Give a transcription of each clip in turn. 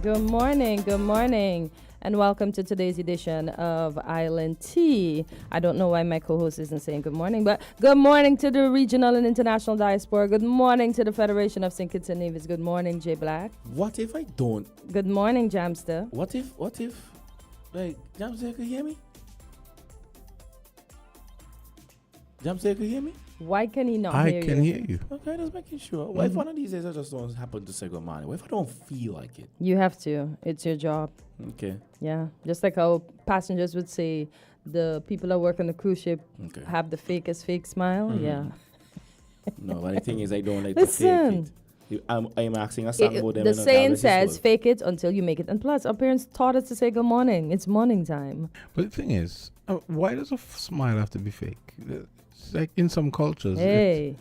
Good morning, and welcome to today's edition of Island Tea. I don't know why my co-host isn't saying good morning, but good morning to the regional and international diaspora. Good morning to the Federation of St. Kitts and Nevis. Good morning, Jay Black. What if I don't? Good morning, Jamsta. What if, like, Jamsta could hear me? Jamsta could hear me? Why can he not I hear can you? hear you. Okay, just making sure. What if one of these days I just don't happen to say good morning? What if I don't feel like it? You have to. It's your job. Okay. Yeah. Just like how passengers would say the people that work on the cruise ship Okay. have the fakest fake smile. Mhm. Yeah. No, but the thing is, I don't like Listen. to fake it. I'm asking a song about them. The and saying that says, is fake it until you make it. And plus, our parents taught us to say good morning. It's morning time. But the thing is, why does a smile have to be fake? It's like in some cultures. Hey.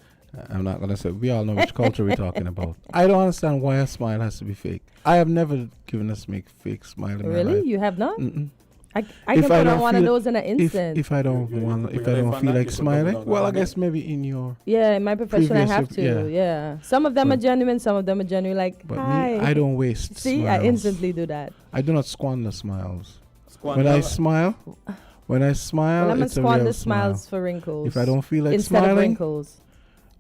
I'm not going to say, we all know which culture we're talking about. I don't understand why a smile has to be fake. I have never given a fake smile in my Really? life. You have not? Mm-mm. I If can I put on don't one of feel- those in an instant. If I don't want, if I don't feel like smiling, well, I guess maybe in your. Yeah, in my profession, I Previous have to. Yeah. Some of them are But- genuine, some of them are genuine. Like, But hi. me, I don't waste See, smiles. I instantly do that. I do not squander smiles. Squander. When I smile, Well, I'm it's going to a squander real smiles smile. for wrinkles. If I don't feel like instead of smiling, wrinkles.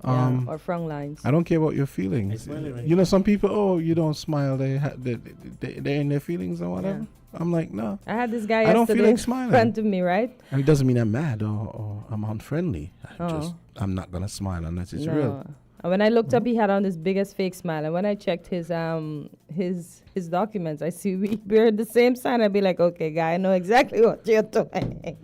Yeah, or frown lines. I don't care about your feelings. You know, some people, you don't smile. They're in their feelings or whatever. I'm like, no. I had this guy I don't feel yesterday like in smiling. front of me, right? And it doesn't mean I'm mad or I'm unfriendly. Oh. I'm not gonna smile unless it's No. real. And when I looked up, he had on this biggest fake smile. And when I checked his documents, I see we bear the same sign. I'd be like, okay, guy, I know exactly what you're doing.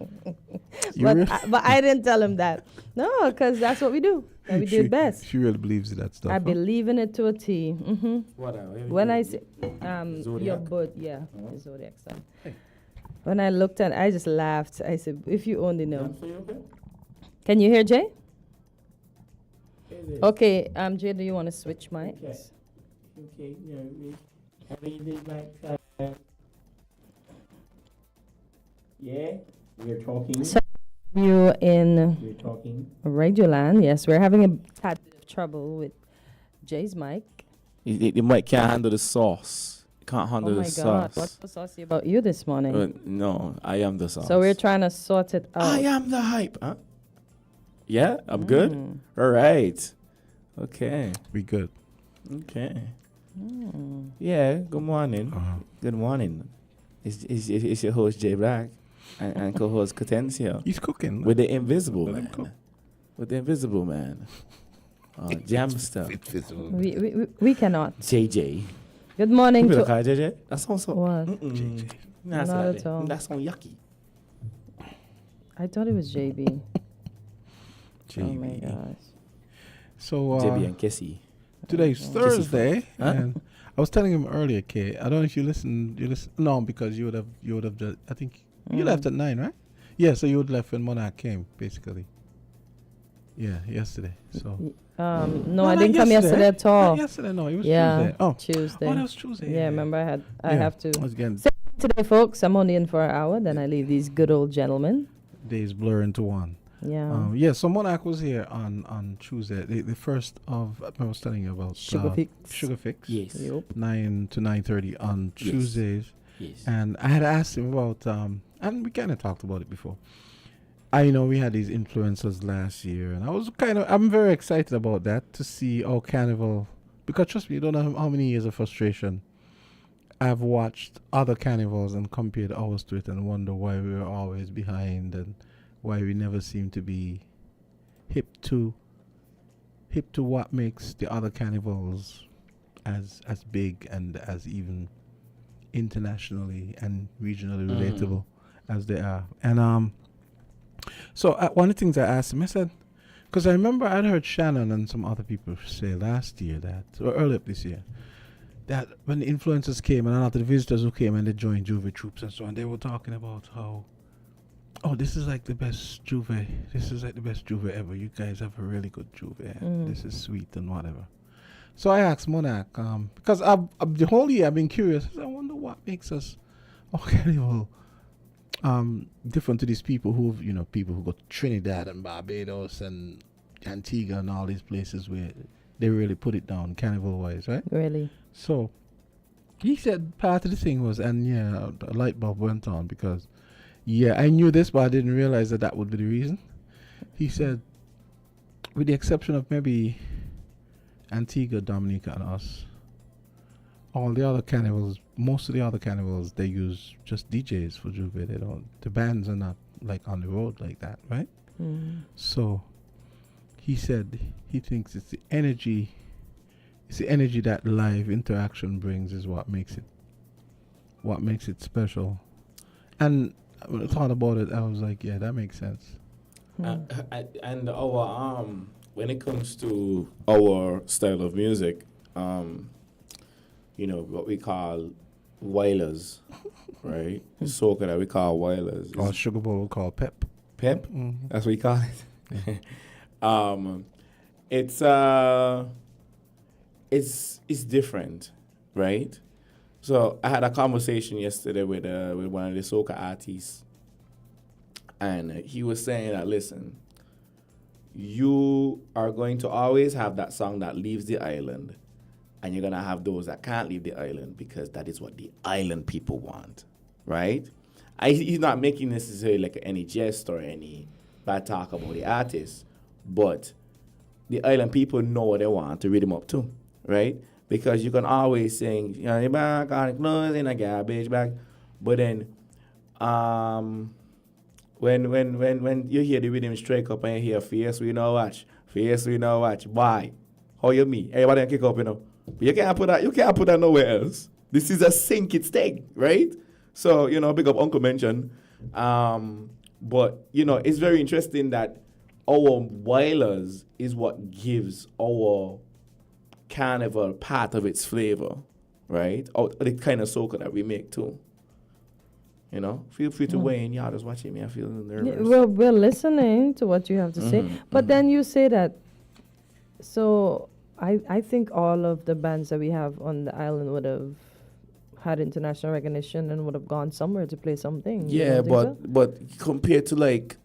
but I didn't tell him that. No, because that's what we do. And we do it best. She really believes in that stuff. I huh? believe in it to a T. Mm-hmm. Whatever. When I say, your Zodiac? birth, yeah, your zodiac sign. When I looked at, I just laughed. I said, if you only know. Jamsta, you okay? Can you hear Jay? Hey there. Okay, Jay, do you want to switch mics? Okay, I mean, it's like, yeah, we're talking. So- You in We're talking. Radioland, yes, we're having a tad bit of trouble with Jay's mic. The mic can't handle the sauce. It can't handle Oh the my God, sauce. what's so saucy about you this morning? No, I am the sauce. So we're trying to sort it out. I am the hype. Huh? Yeah, I'm good. Mm. All right. Okay. Be good. Okay. Mm. Yeah. Good morning. Uh-huh. Good morning. It's your host Jay Black and co-host Kortensia He's cooking. with the Invisible Let him cook. Man. With the Invisible Man. Jamsta. We cannot. JJ. Good morning You to call JJ? That sounds so. what? Mm-mm. Not at all. That sounds yucky. I thought it was JB. Oh my JB. gosh. So JB and Kessie. today's Oh. Thursday, Huh? and I was telling him earlier, Kay. I don't know if you listened. You listen? No, because you would have just. I think you Mm. left at 9, right? Yeah, so you would left when Monarch came, basically. Yeah, yesterday. So No, I not didn't come yesterday at all. Not yesterday, no, it was Yeah, Tuesday. Oh, Tuesday. that was Tuesday. Yeah, remember I Yeah. have to. Once again, Today, folks, I'm only in for an hour, then I leave these good old gentlemen. days blur into one. Yeah. So Monarch was here on Tuesday, the first of. I was telling you about Sugar Fix. Yes. Yup. 9 to 9:30 on Yes. Tuesdays. Yes. And I had asked him about, and we kind of talked about it before. I know we had these influencers last year, and I'm very excited about that to see how Carnival, because trust me, you don't know how many years of frustration I've watched other carnivals and compared ours to it and wonder why we were always behind and why we never seem to be hip to what makes the other carnivals as big and as even internationally and regionally relatable as they are. And so one of the things I asked him, I said, because I remember I'd heard Shannon and some other people say last year that, or earlier this year, that when the influencers came and a lot of the visitors who came and they joined Juve troops and so on, they were talking about how, this is like the best Juve. This is like the best Juve ever. You guys have a really good Juve. This is sweet and whatever. So I asked Monarch, because the whole year I've been curious. I wonder what makes us Carnival different to these people people who go to Trinidad and Barbados and Antigua and all these places where they really put it down Carnival wise, right? Really. So He said part of the thing was, and yeah, the light bulb went on because, yeah, I knew this, but I didn't realize that would be the reason. He said, with the exception of maybe Antigua, Dominica, and us, all the other carnivals, most of the other carnivals, they use just DJs for Juve. They don't. The bands are not like on the road like that, right? So he said he thinks it's the energy. It's the energy that live interaction brings is what makes it special. And when I thought about it, I was like, yeah, that makes sense. And our when it comes to our style of music, what we call wailers, right? Soca that we call wailers. Or Sugar Bowl we call pep. Pep? Mm-hmm. That's what we call it. It's different, right? So I had a conversation yesterday with one of the soca artists, and he was saying that, listen, you are going to always have that song that leaves the island, and you're gonna have those that can't leave the island because that is what the island people want, right? He's not making necessarily like any jest or any bad talk about the artist, but the island people know what they want to read them up to, right? Because you can always sing, you're back on the clothes in a garbage bag, but then when you hear the rhythm strike up and you hear fierce we know watch, why? How you mean? Everybody can kick up, But you can't put that nowhere else. This is a sink it thing, right? So, big up Uncle Mention. But, it's very interesting that our wailers is what gives our carnival part of its flavor, right? Or the kind of soca that we make too. Feel free to weigh in. Y'all just watching me. I feel nervous. Yeah, we're listening to what you have to say. But then you say that, so I think all of the bands that we have on the island would have had international recognition and would have gone somewhere to play something. Yeah, but compared to like,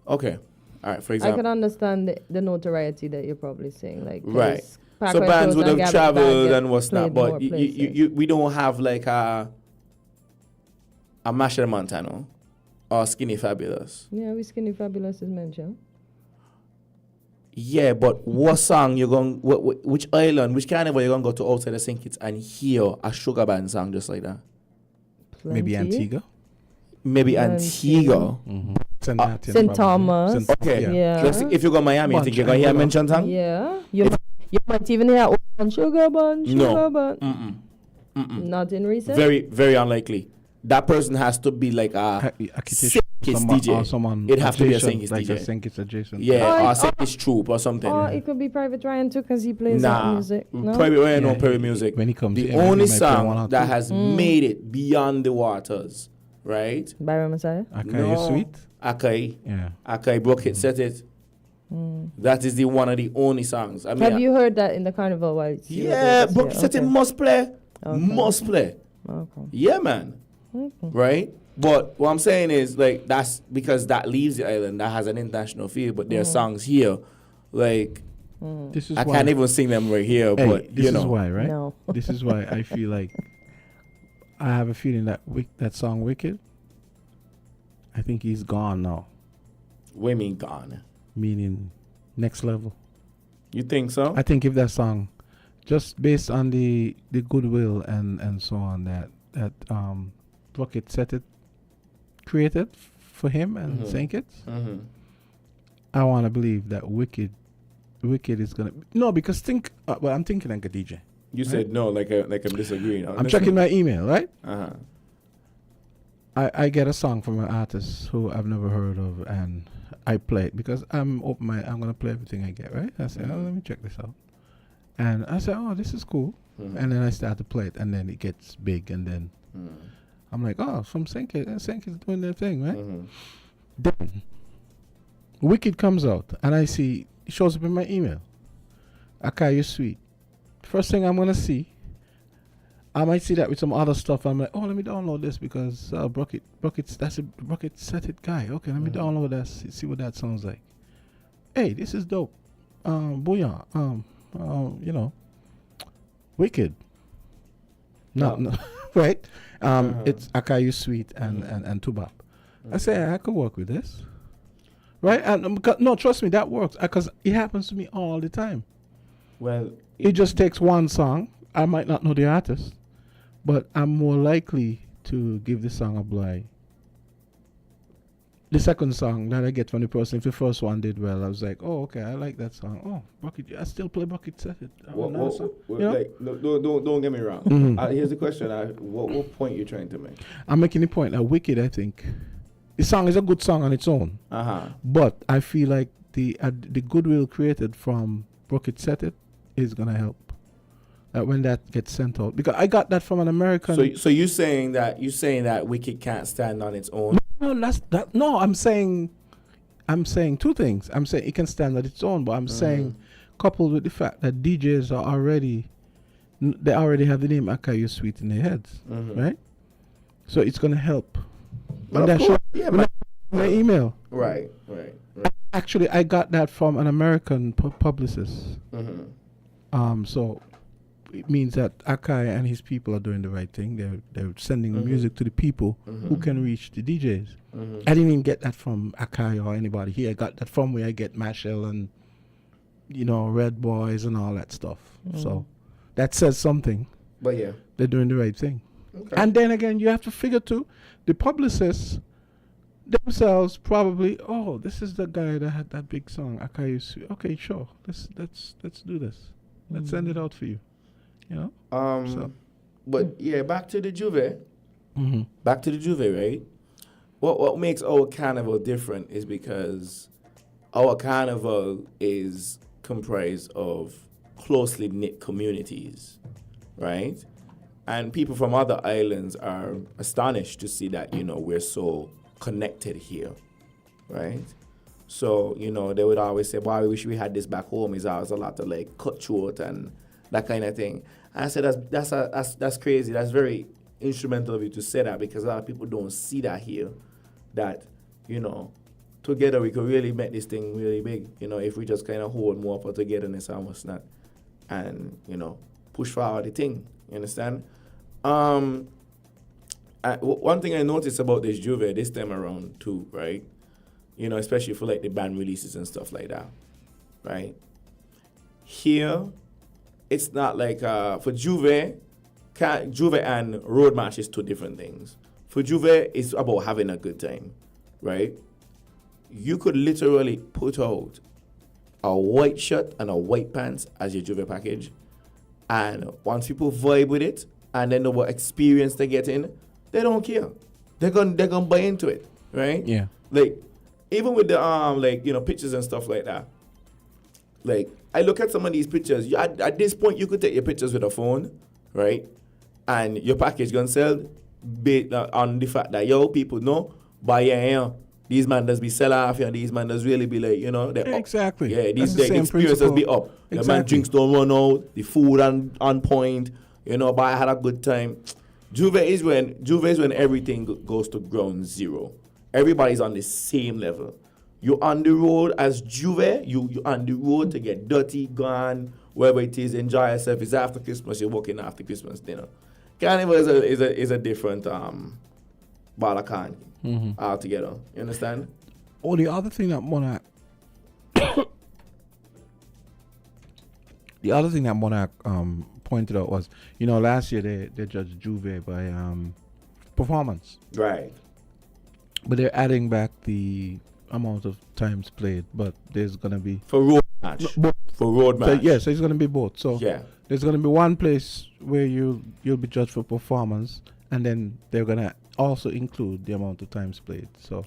okay, all right, for example. I can understand the notoriety that you're probably saying. Like, right. So bands would have traveled and what's not, but we don't have like a Machel Montano or Skinny Fabulous. Yeah, we Skinny Fabulous is mentioned. Yeah, but what song you going? Which island? Which carnival you gonna go to outside the St. Kitts and hear a sugar band song just like that? Plenty. Maybe Antigua. Maybe Antigua. Mm-hmm. St. Thomas. Okay. Yeah. Let's see, if you go Miami, you think you're gonna hear mention song? Yeah. You might even hear sugar bun. No. Not in recent. Very, very unlikely. That person has to be like a St. Kitts DJ. Or someone It'd have to be a St. Kitts like DJ. a St. Kitts adjacent. Yeah, or St. Kitts Troop or something. Or it could be Private Ryan too, because he plays that music. No? Private Ryan or Private music. When he comes the in, only he might play one song or that two. has made it beyond the waters, right? Byron Messiah. Okay, you sweet? Akai. Yeah. Akai broke it, set it. That is one of the only songs. I mean, have you heard that in the carnival? Broke it, set it must play. Okay. Must play. Okay. Yeah, man. Okay. Right? But what I'm saying is, like, that's because that leaves the island. That has an international feel. But there are songs here, like, This is I why can't even sing them right here. Hey, But, this is why, right? No. This is why I feel like I have a feeling that that song Wicked, I think he's gone now. What do you mean gone? Meaning next level. You think so? I think if that song, just based on the goodwill and so on that Bucket set it created for him and St. Kitts, I want to believe that Wicked is gonna because I'm thinking like a DJ. You said no, like I'm disagreeing. I'm checking my email, right? Uh-huh. I get a song from an artist who I've never heard of, and I play it because I'm open minded. I'm gonna play everything I get, right? I say, oh, let me check this out, and I say, oh, this is cool, and then I start to play it, and then it gets big, and then I'm like, oh, from St. Kitts is doing their thing, right? Then Wicked comes out, and I see it shows up in my email. Okay, you're sweet. First thing I'm gonna see, I might see that with some other stuff. I'm like, oh, let me download this because that's a Bucket set it guy. Okay, let me download that, see what that sounds like. Hey, this is dope. Booyah. Wicked. No, right? It's Akayu Sweet and Tubap. I say I could work with this, right? And no, trust me, that works because it happens to me all the time. Well, It just takes one song. I might not know the artist, but I'm more likely to give the song a blind. The second song that I get from the person, if the first one did well, I was like, oh, okay, I like that song. Oh, Bucket, I still play Bucket Set It. like, don't get me wrong. Here's the question. What point you trying to make? I'm making the point that Wicked, I think, the song is a good song on its own. But I feel like the goodwill created from Bucket Set It is going to help. That when that gets sent out. Because I got that from an American. So you're saying that Wicked can't stand on its own? No, that's that. No, I'm saying two things. I'm saying it can stand on its own, but I'm saying coupled with the fact that DJs are already have the name Akayu Sweet in their heads, right? So it's gonna help. But of course, my email. Right. Actually, I got that from an American publicist. So it means that Akai and his people are doing the right thing. They're sending the music to the people who can reach the DJs. I didn't even get that from Akai or anybody here. I got that from where I get Mashell and Red Boys and all that stuff. So that says something. But yeah, they're doing the right thing. Okay. And then again, you have to figure too, the publicists themselves probably, oh, this is the guy that had that big song. Akai, okay, sure. Let's do this. Let's send it out for you. But yeah, back to the Juve. Back to the Juve, right? What makes our carnival different is because our carnival is comprised of closely knit communities, right? And people from other islands are astonished to see that, we're so connected here, right? So, they would always say, "Boy, we wish we had this back home." It's always a lot of like cutthroat and that kind of thing. And I said, that's crazy. That's very instrumental of you to say that, because a lot of people don't see that here. That, together we could really make this thing really big. If we just kind of hold more for togetherness and what's not, and push forward the thing. You understand? One thing I noticed about this Juve this time around too, right? Especially for like the band releases and stuff like that, right? Here, it's not like for Juve and road march is two different things. For Juve, it's about having a good time, right? You could literally put out a white shirt and a white pants as your Juve package, and once people vibe with it and they know what experience they're getting, they don't care. They're gonna buy into it, right? Yeah. Like, even with the pictures and stuff like that. Like, I look at some of these pictures. At this point, you could take your pictures with a phone, right? And your package gonna sell based on the fact that people know, but these man does be sell off, these man does really be like, exactly. Yeah, these experiences be up. Exactly. The man drinks don't run out, the food on point, but I had a good time. Juve is when everything goes to ground zero. Everybody's on the same level. You're on the road as Juve, you're on the road to get dirty, gone, wherever it is, enjoy yourself. It's after Christmas, you're working after Christmas dinner. Carnival is a different balakan altogether. You understand? Oh, the other thing that Monarch pointed out was, last year they judged Juve by performance. Right. But they're adding back the amount of times played, but there's gonna be for road match. For road match. So it's gonna be both. So there's gonna be one place where you'll be judged for performance, and then they're gonna also include the amount of times played. So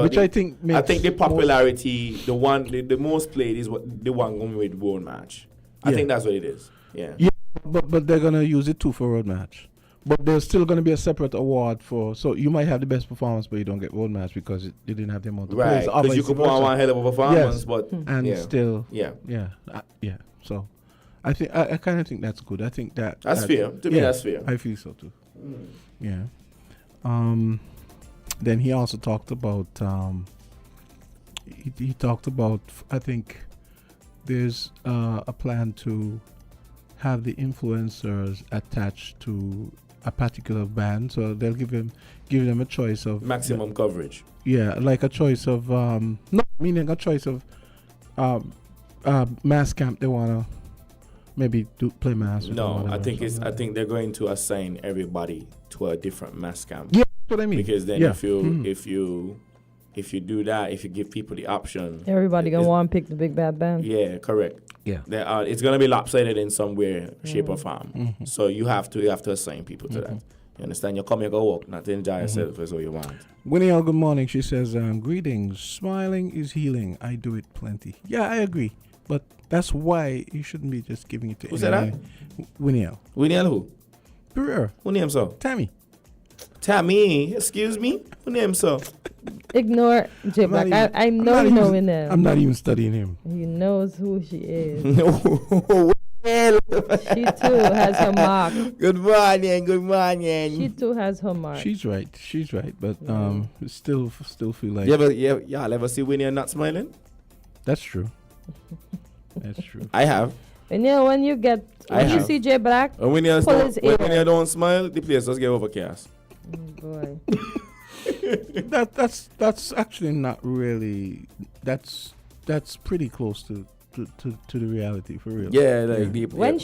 which I think makes the popularity, the most played is what the one going with road match. I think that's what it is. Yeah. But they're gonna use it too for road match. But there's still going to be a separate award for, so you might have the best performance, but you don't get road match because you didn't have the amount of plays. Right, because you could put on one hell of a performance, but still, So I think I kind of think that's good. I think that's fair. To me, that's fair. I feel so too. Yeah. Then he also talked about he talked about, I think there's a plan to have the influencers attached to a particular band, so they'll give them a choice of Maximum coverage. Yeah, like a choice of no, meaning a choice of mass camp they wanna maybe play mass. With No, I think something like they're going to assign everybody to a different mass camp. yeah, that's what I mean. Because then yeah. if you do that, if you give people the option, Everybody gonna want to pick the big bad band. yeah, correct. Yeah. It's gonna be lopsided in some way, shape or form. So you have to assign people to that. You understand? You come, you go walk, not to enjoy yourself as all you want. Winnie, good morning. She says, greetings. Smiling is healing. I do it plenty. Yeah, I agree. But that's why you shouldn't be just giving it to Who said that? Winnie. Winnie who? Pereira. Who name so? Tammy. Excuse me? Who name so? Ignore Jay Black. I know you know him. I'm not even studying him. He knows who she is. No. She too has her mark. Good morning. She too has her mark. She's right. But still feel like Y'all ever see Winnie not smiling? that's true. That's true. I have. And when you see Jay Black, And when you pull his ear. don't smile, the place just get overcast. Boy. That's actually not really. That's pretty close to the reality for real. Yeah, like deep. When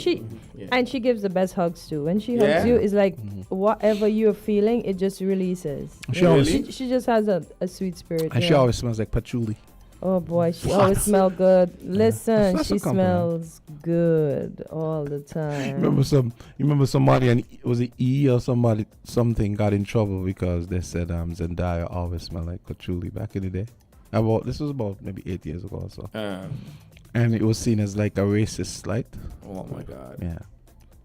and she gives the best hugs too. When she hugs you, it's like whatever you're feeling, it just releases. She just has a sweet spirit. And she always smells like patchouli. Oh boy, she always smells good. Listen, That's she a compliment. smells good all the time. You remember somebody, and was it E or something got in trouble because they said Zendaya always smelled like patchouli back in the day. This was about maybe 8 years ago or so. And it was seen as like a racist slight. Oh my God. Yeah.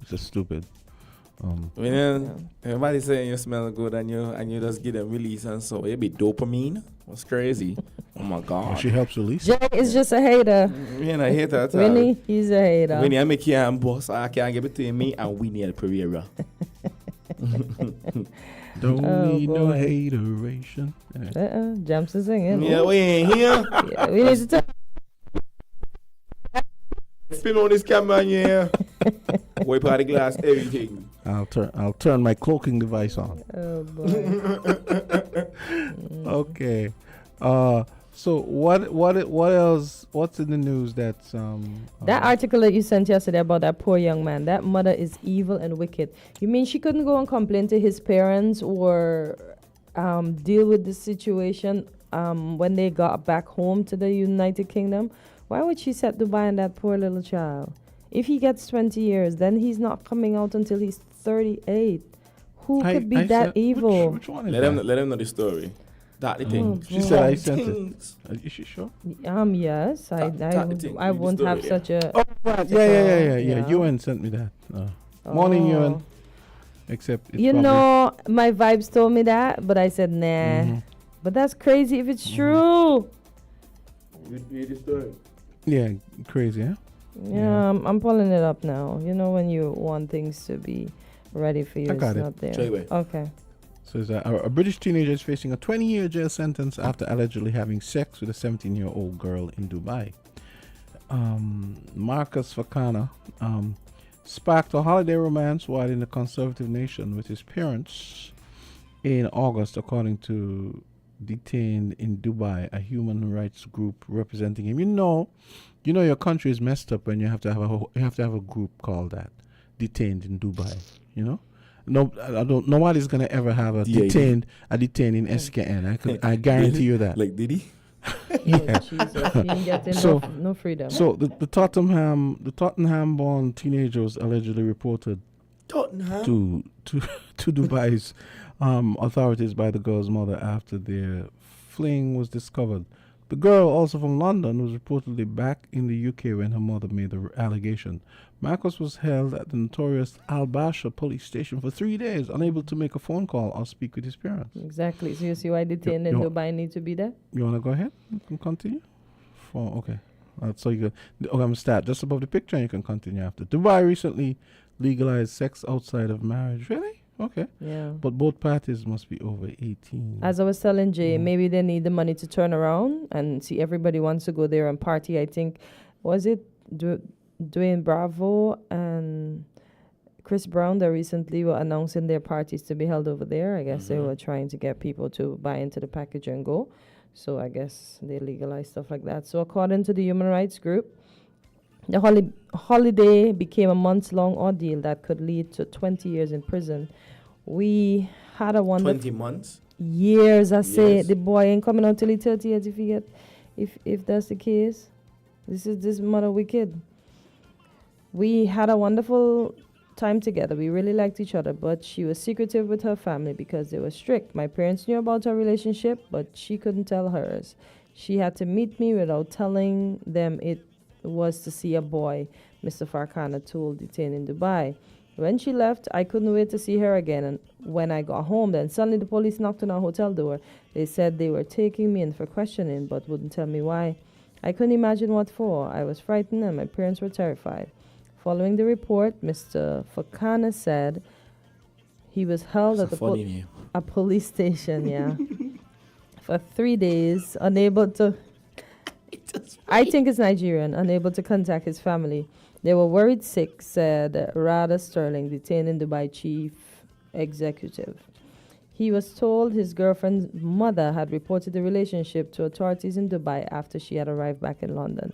It's just stupid. Everybody saying you smell good and you just get them release and so it be dopamine. That's crazy. Oh my God. She helps release. Jay is just a hater. I hate that. Winnie, he's a hater. Winnie, I make you boss. I can't give it to me and Winnie at Pereira. Don't need no hateration. Jamsta singing. Yeah, we ain't here. Yeah, we need to talk. Spin on this camera, yeah. Wipe out the glass, everything. I'll turn my cloaking device on. Oh boy. Okay. So what else? What's in the news that's that article that you sent yesterday about that poor young man? That mother is evil and wicked. You mean she couldn't go and complain to his parents or deal with the situation when they got back home to the United Kingdom? Why would she set Dubai and that poor little child? If he gets 20 years, then he's not coming out until he's 38. Who could be that evil? Which one is Let that? him know the story. That the thing. She said I sent it. Is she sure? Yes. I won't have story, such a. Oh, right. Yeah. Ewan sent me that. Morning, Ewan. Except it's my vibes told me that, but I said nah. But that's crazy if it's true. Read the story. Yeah, crazy, huh? Yeah, I'm pulling it up now. You know when you want things to be ready for you, I got it's it. not there. Show you where. Okay. So a British teenager is facing a 20-year jail sentence after allegedly having sex with a 17-year-old girl in Dubai. Marcus Fakana sparked a holiday romance while in the conservative nation with his parents in August, according to Detained in Dubai, a human rights group representing him. You know your country is messed up when you have to have a group called that, Detained in Dubai. You know, nobody's gonna ever have a detained in SKN. I guarantee you that. Like did he? Yeah. Jesus, he ain't getting no freedom. So the Tottenham-born teenager was allegedly reported to Dubai's authorities by the girl's mother after their fling was discovered. The girl, also from London, was reportedly back in the UK when her mother made the allegation. Marcus was held at the notorious Al Basha police station for 3 days, unable to make a phone call or speak with his parents. Exactly. So you see why detained in Dubai need to be there? You want to go ahead? You can continue? Okay. So you can. I'm going to start just above the picture and you can continue after. Dubai recently legalized sex outside of marriage. Really? Okay. Yeah. But both parties must be over 18. As I was telling Jay, maybe they need the money to turn around and see everybody wants to go there and party. I think, was it Dwayne Bravo and Chris Brown, that recently were announcing their parties to be held over there. I guess they were trying to get people to buy into the package and go. So I guess they legalized stuff like that. So according to the human rights group, the holiday became a months-long ordeal that could lead to 20 years in prison. We had a wonderful 20 months? years. I say Yes. the boy ain't coming out till he 30 years if he get, if that's the case. This mother wicked. We had a wonderful time together. We really liked each other, but she was secretive with her family because they were strict. My parents knew about our relationship, but she couldn't tell hers. She had to meet me without telling them it was to see a boy, Mr. Farkhana told detained in Dubai. When she left, I couldn't wait to see her again. And when I got home, then suddenly the police knocked on our hotel door. They said they were taking me in for questioning, but wouldn't tell me why. I couldn't imagine what for. I was frightened and my parents were terrified. Following the report, Mr. Farkhana said he was held at a police station, for 3 days, unable to... I think it's Nigerian, unable to contact his family. They were worried sick, said Rada Sterling, detained in Dubai chief executive. He was told his girlfriend's mother had reported the relationship to authorities in Dubai after she had arrived back in London.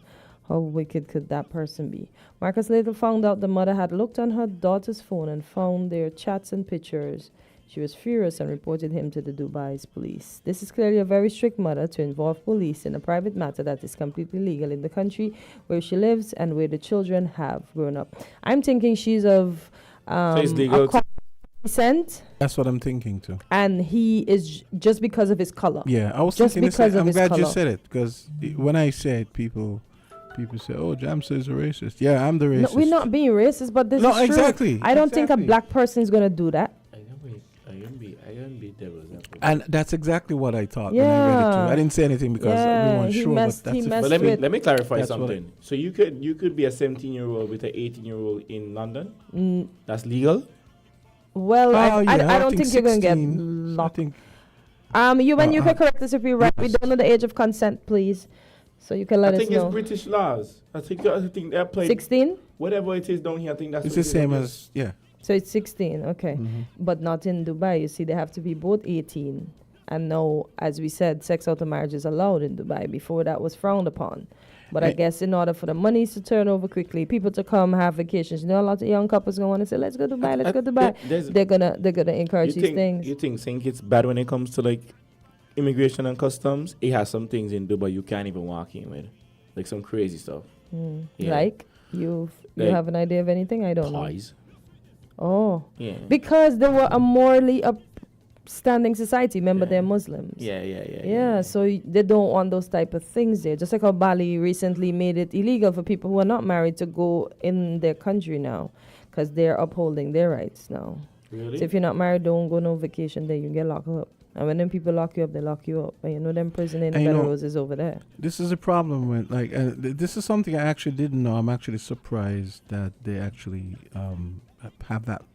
How wicked could that person be? Marcus later found out the mother had looked on her daughter's phone and found their chats and pictures. She was furious and reported him to the Dubai's police. This is clearly a very strict mother to involve police in a private matter that is completely legal in the country where she lives and where the children have grown up. I'm thinking she's of consent. That's what I'm thinking too. And he is just because of his color. Yeah, I was just thinking because of I'm his glad color. you said it, because when I say it, people say, "Oh, Jamsta is a racist." Yeah, I'm the racist. No, we're not being racist, but this is true. Exactly. I don't think a black person is gonna do that. I can be devil's advocate. And that's exactly what I thought when I read it too. I didn't say anything because we weren't he sure. messed- But he that's messed But with- let me clarify That's what something. So you could be a 17-year-old with an 18-year-old in London. That's legal. Well, I don't think you're gonna get 16, locked. I think You can correct us if we're right. We don't know the age of consent, please. So you can let I us think know. it's British laws. I think they apply 16? whatever it is down here. I think that's it's what the it same is. as, yeah. So it's 16, okay. But not in Dubai. You see, they have to be both 18. And now, as we said, sex out of marriage is allowed in Dubai. Before that was frowned upon. But I guess in order for the monies to turn over quickly, people to come have vacations, a lot of young couples going to want to say, let's go to Dubai, let's go to Dubai. They're gonna encourage these things. You think it's bad when it comes to like immigration and customs? It has some things in Dubai you can't even walk in with, like some crazy stuff. Yeah. Like you Like have an idea of anything? I don't know. Pies. Oh, Yeah. because they were a morally upstanding society. Remember, they're Muslims. Yeah. So they don't want those type of things there. Just like how Bali recently made it illegal for people who are not married to go in their country now, because they're upholding their rights now. Really? So if you're not married, don't go no vacation there. You get locked up. And when them people lock you up, they lock you up. And you know them prison in Belarus is over there. This is a problem with this is something I actually didn't know. I'm actually surprised that they actually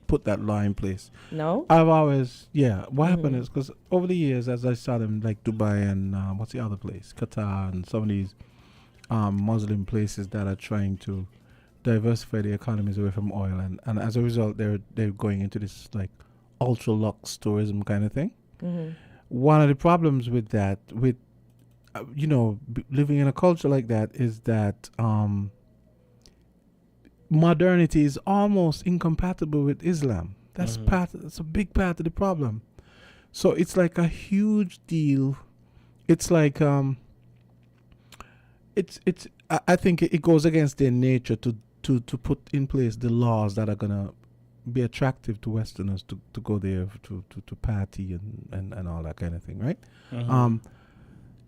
put that law in place. No? I've always, what happened is, because over the years, as I saw them, like Dubai and what's the other place? Qatar and some of these Muslim places that are trying to diversify the economies away from oil. And as a result, they're going into this like ultra-lux tourism kind of thing. One of the problems with that, living in a culture like that, is that modernity is almost incompatible with Islam. That's a big part of the problem. So it's like a huge deal. It's like I think it goes against their nature to put in place the laws that are gonna be attractive to Westerners to go there to party and all that kind of thing, right?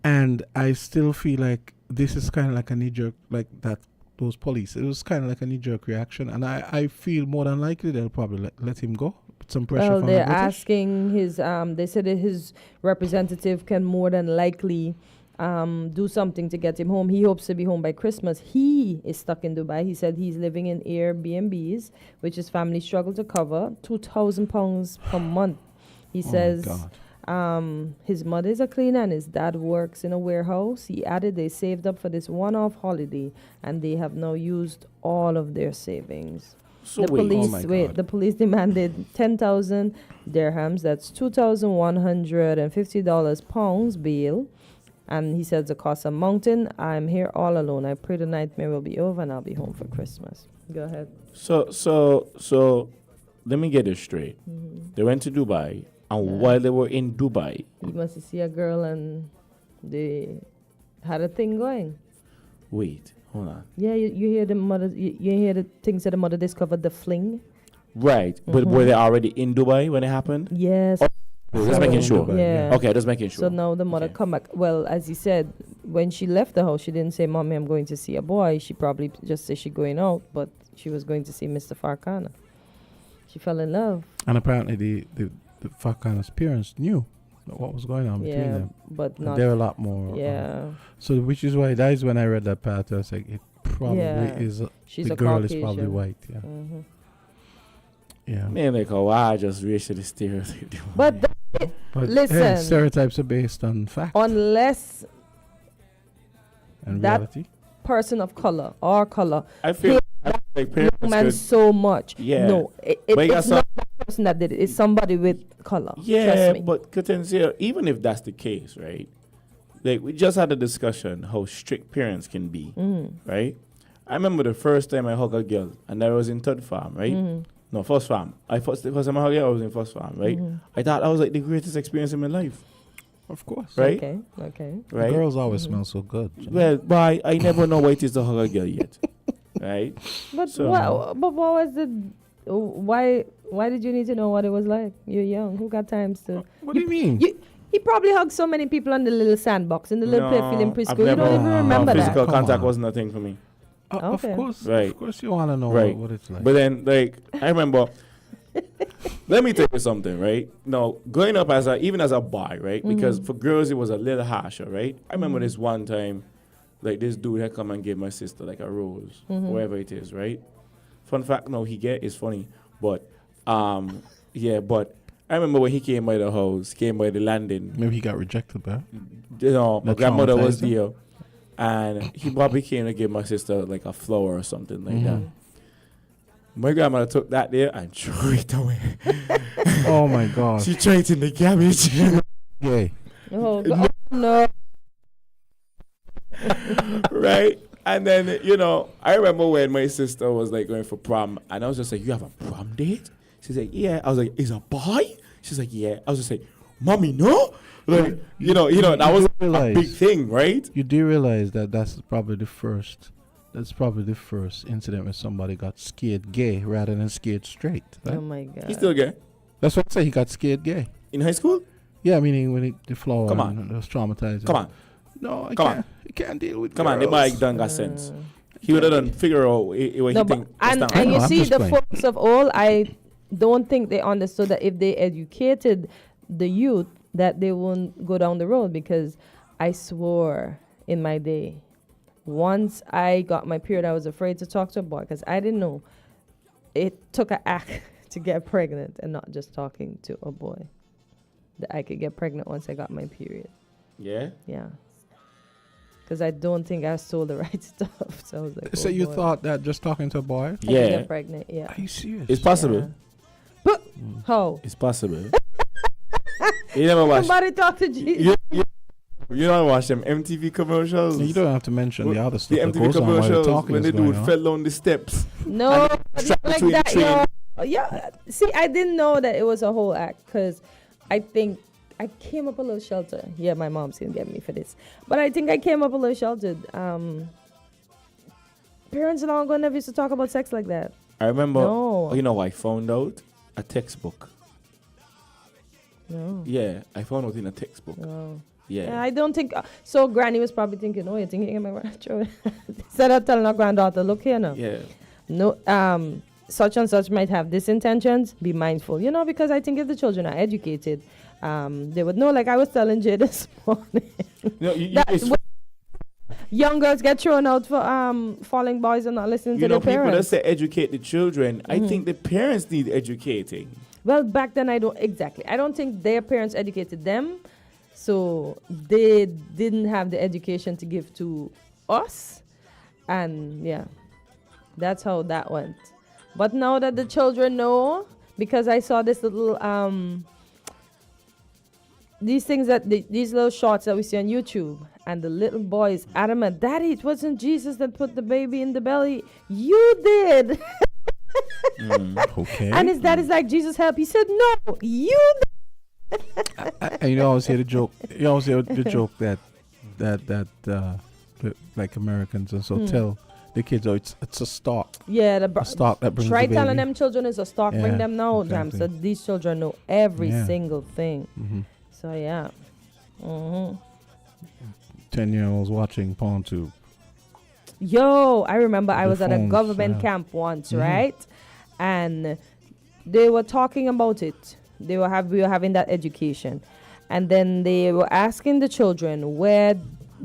And I still feel like this is kind of like a knee-jerk, like that, those police. It was kind of like a knee-jerk reaction, and I feel more than likely they'll probably let him go. Put some pressure Well, from they're the British. asking his, they said that his representative can more than likely do something to get him home. He hopes to be home by Christmas. He is stuck in Dubai. He said he's living in Airbnbs, which his family struggle to cover, £2,000 per month. He says His mother is a cleaner and his dad works in a warehouse. He added they saved up for this one-off holiday and they have now used all of their savings. So The wait. police, Oh my God. the police demanded 10,000 dirhams. That's $2,150 pounds bail. And he says the costs are mounting. I'm here all alone. I pray the nightmare will be over and I'll be home for Christmas. Go ahead. So let me get this straight. They went to Dubai, and Yeah. while they were in Dubai, He must see a girl and they had a thing going. wait, hold on. Yeah, you hear the mother. You hear the things that the mother discovered the fling. Right, but were they already in Dubai when it happened? Yes. Just making sure. Dubai, Yeah. Okay, just making sure. So now the mother Okay. come back. Well, as he said, when she left the house, she didn't say, "Mommy, I'm going to see a boy." She probably just said she going out, but she was going to see Mr. Farkana. She fell in love. And apparently the Farkana's parents knew what was going on between Yeah, them. but And not. they're a lot more. Yeah, So which is why that is when I read that part. I was like, it probably Yeah. is. she's The a girl Caucasian. is probably white. Yeah. Mhm. Yeah. Man, like, oh, I just racially stereotype. But But Listen. hey, stereotypes are based on fact unless and that- reality. person of color or color I feel like parents man could, so much. Yeah. No, But you got it's not that person that did it. It's somebody with color. yeah, Trust me. but Kortensia, even if that's the case, right? Like, we just had a discussion how strict parents can be, right? I remember the first time I hugged a girl, and I was in third farm, right? No, first farm. The first time I hugged a girl, I was in first farm, right? I thought that was like the greatest experience in my life, Of course. right? Okay. Right? Girls always smell so good. you know. Well, but I never know what it is to hug a girl yet, right? But So- what was the why did you need to know what it was like? You're young. Who got times to? What do you mean? He probably hugged so many people on the little sandbox in the little play field in I've preschool. You never- don't even remember that. physical Come contact on. was nothing for me. Okay. Right. Of course, you want to know Right. what it's like. But then, like, I remember. Let me tell you something, right? No, growing up even as a boy, right? Because for girls it was a little harsher, right? I remember this one time, like this dude had come and gave my sister like a rose, wherever it is, right? Fun fact, no, it's funny, but yeah, but I remember when he came by the house, came by the landing. Maybe he got rejected, bro. You know, my That grandmother was traumatized him? there, and he probably came to give my sister like a flower or something like that. My grandmother took that there and threw it away. Oh my God. She threw it in the garbage. Gay. Oh, no. Right? And then, I remember when my sister was like going for prom, and I was just like, "You have a prom date?" She's like, "Yeah." I was like, "Is a boy?" She's like, "Yeah." I was just like, "Mommy, no." Like, that was a realize- big thing, right? You do realize that that's probably the first incident where somebody got scared gay rather than scared straight. Right? Oh my God. He's still gay. That's what I say. He got scared gay. In high school? Yeah, meaning when the flower Come on. and it was traumatizing. Come on. No, I Come can't. I can't deal with Come on. The girls. boy done got sense. He would have done figure out what he No, but, think. and was down. you I know, I'm see, just the playing. folks of all, I don't think they understood that if they educated the youth, that they won't go down the road. Because I swore in my day, once I got my period, I was afraid to talk to a boy because I didn't know it took an act to get pregnant and not just talking to a boy. That I could get pregnant once I got my period. Yeah? Yeah. Because I don't think I stole the right stuff. So I was like, So oh you boy. thought that just talking to a boy? I could Yeah. get pregnant, yeah. Are you serious? It's possible. Yeah. But how? It's possible. You never watched. Somebody talk to Jesus. You don't watch them MTV commercials. You don't have to mention the other The stuff that MTV goes on while you're commercials talking when is the going dude on. fell down the steps. No, strapped not like between the that, train. yo. Yeah, see, I didn't know that it was a whole act because I think I came up a little sheltered. Yeah, my mom's gonna get me for this, but I think I came up a little sheltered. Parents and all gonna never used to talk about sex like that. I remember. No. You know, I found out a textbook. No, Yeah, I found out in a textbook. no. Yeah. Yeah, I don't think so. Granny was probably thinking, "Oh, you're thinking of my grandchild." Instead of telling her granddaughter, "Look here now." Yeah. No, such and such might have these intentions. Be mindful, because I think if the children are educated, they would know. Like I was telling Jay this morning, young girls get thrown out for falling boys and not listening to their people that parents. say educate the children. I think the parents need educating. Well, back then I don't think their parents educated them, so they didn't have the education to give to us, and yeah, that's how that went. But now that the children know, because I saw this little these things these little shorts that we see on YouTube, and the little boy is adamant, Daddy, it wasn't Jesus that put the baby in the belly, you did. Okay. And his dad is like, Jesus help. He said, no, you did. And you always hear the joke. You always hear the joke that like Americans and so tell the kids, oh, it's a stork. Yeah, A stork that brings try the baby. telling them children is a stork. Yeah, Bring them now, exactly. Jam. So these children know every Yeah. single thing. Mm-hmm. So yeah. 10-year-olds watching porn tube. Yo, I remember I The was at a phones, government yeah. camp once, right? And they were talking about it. We were having that education, and then they were asking the children, where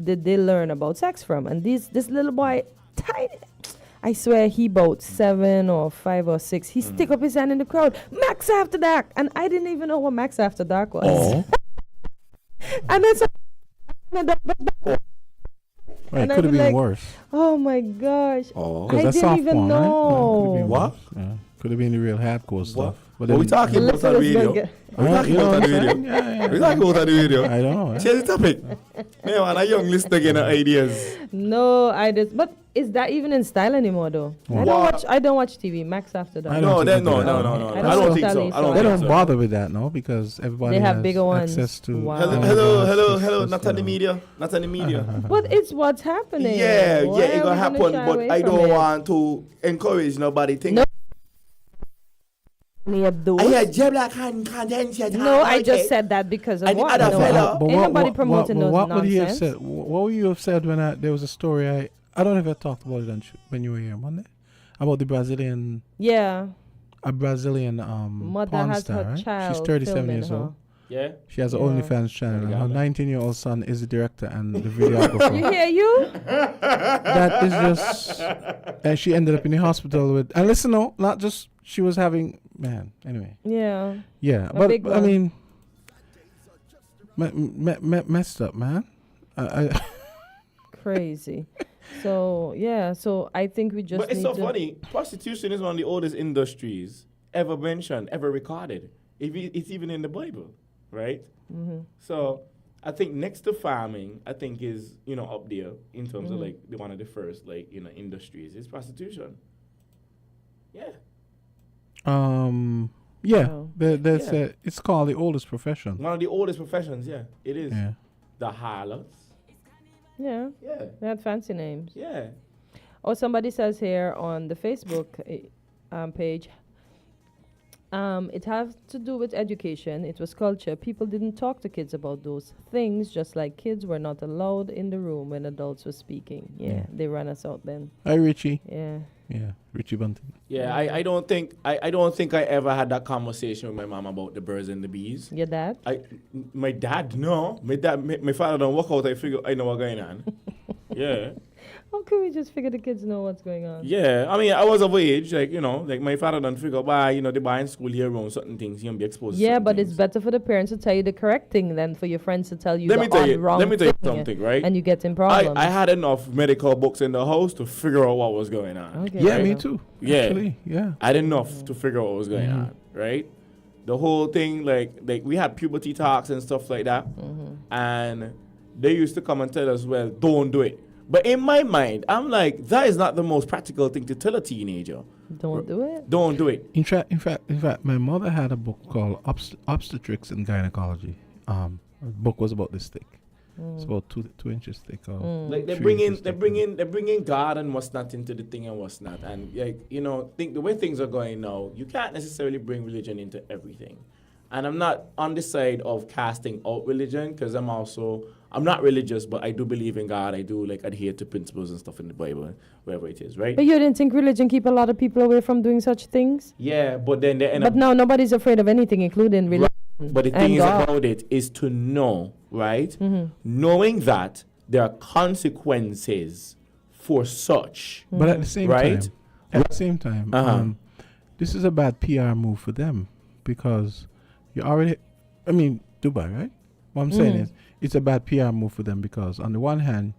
did they learn about sex from? And this little boy, tiny, I swear he about 7 or 5 or 6. He stick up his hand in the crowd, Max After Dark, and I didn't even know what Max After Dark was. Oh. And then so, Right, And could I'd have be been like, worse. oh my gosh. Oh. Because I that's didn't soft even porn, right? know. Could have been What? worse. Yeah. Could have been the real hardcore stuff. But What we then- talking about on the Listen, video? let's We talking You know about on what the I'm video? saying? Yeah. We talking about on the video? I don't know. Change the topic. Man, man, a young listener getting ideas. No, but is that even in style anymore though? What? I don't watch TV. Max After Dark. I don't No, think then they no. do that. I don't think so. Tally, I don't so- They think don't so. bother with that, no, because everybody They have has bigger ones. access to. Wow. Hello, not on the media. Not on the media. But it's what's happening. Yeah, Why it's are gonna we happen, shy but away I from don't it? want to encourage nobody think. No. Any of those? I hear Jay Black and Kortensia No, I Carty. just said that because of And the what? other No, fella- But ain't nobody promoting those what would he have nonsense. said? What would you have said when there was a story I don't know if I talked about it when you were here Monday about the Brazilian Yeah, mother mother has star, her right? child. She's 37 filming years her. old. Yeah. She has an Yeah. OnlyFans channel, and her Uganda. 19-year-old son is the director and the You videographer. hear you? That is just, and she ended up in the hospital with. And listen, no, not just she was having. Man, anyway, Yeah. yeah, A but big I one. mean, messed up, man. I Crazy. So yeah, so I think we just. But it's need so to funny. Prostitution is one of the oldest industries ever mentioned, ever recorded. It's even in the Bible, right? So I think next to farming, I think is up there in terms of like one of the first industries is prostitution. Yeah. yeah, Oh. there's Yeah. it's called the oldest profession. One of the oldest professions, yeah. It is. Yeah. The harlots. Yeah, Yeah. they had fancy names. Yeah. Oh, somebody says here on the Facebook page, it has to do with education. It was culture. People didn't talk to kids about those things, just like kids were not allowed in the room when adults were speaking. Yeah, Yeah. they ran us out then. Hi, Richie. Yeah. Yeah, Richie Bunting. Yeah, I don't think I ever had that conversation with my mom about the birds and the bees. Your dad? My dad, no. My father don't work out. I know what's going on. Yeah. How can we just figure the kids know what's going on? Yeah. I mean, I was of age, like my father don't figure out why, they buy in school here around certain things. You don't be exposed to Yeah, certain but things. it's better for the parents to tell you the correct thing than for your friends to tell you Let the me tell you wrong thing, something, right? and you get in problems. I had enough medical books in the house to figure out what was going on. Okay. Yeah, Right. me too. Yeah. Actually, yeah. I had enough to figure out what was going on, right? The whole thing, like we had puberty talks and stuff like that, and they used to come and tell us, well, don't do it. But in my mind, I'm like, that is not the most practical thing to tell a teenager. Don't do it. Don't do it. In fact, my mother had a book called Obstetrics and Gynecology. The book was about this thick. It's about 2 inches thick. Or Like they 3 bring inches thick. in God and what's not into the thing and what's not. And think the way things are going now, you can't necessarily bring religion into everything. And I'm not on the side of casting out religion because I'm not religious, but I do believe in God. I do adhere to principles and stuff in the Bible, wherever it is, right? But you didn't think religion keep a lot of people away from doing such things? Yeah, but then they end But up. now nobody's afraid of anything, including religion. But the and thing is God. about it is to know, right? Knowing that there are consequences for such. But at the same Right? time, this is a bad PR move for them because you already, I mean, Dubai, right? What I'm saying is, it's a bad PR move for them because on the one hand,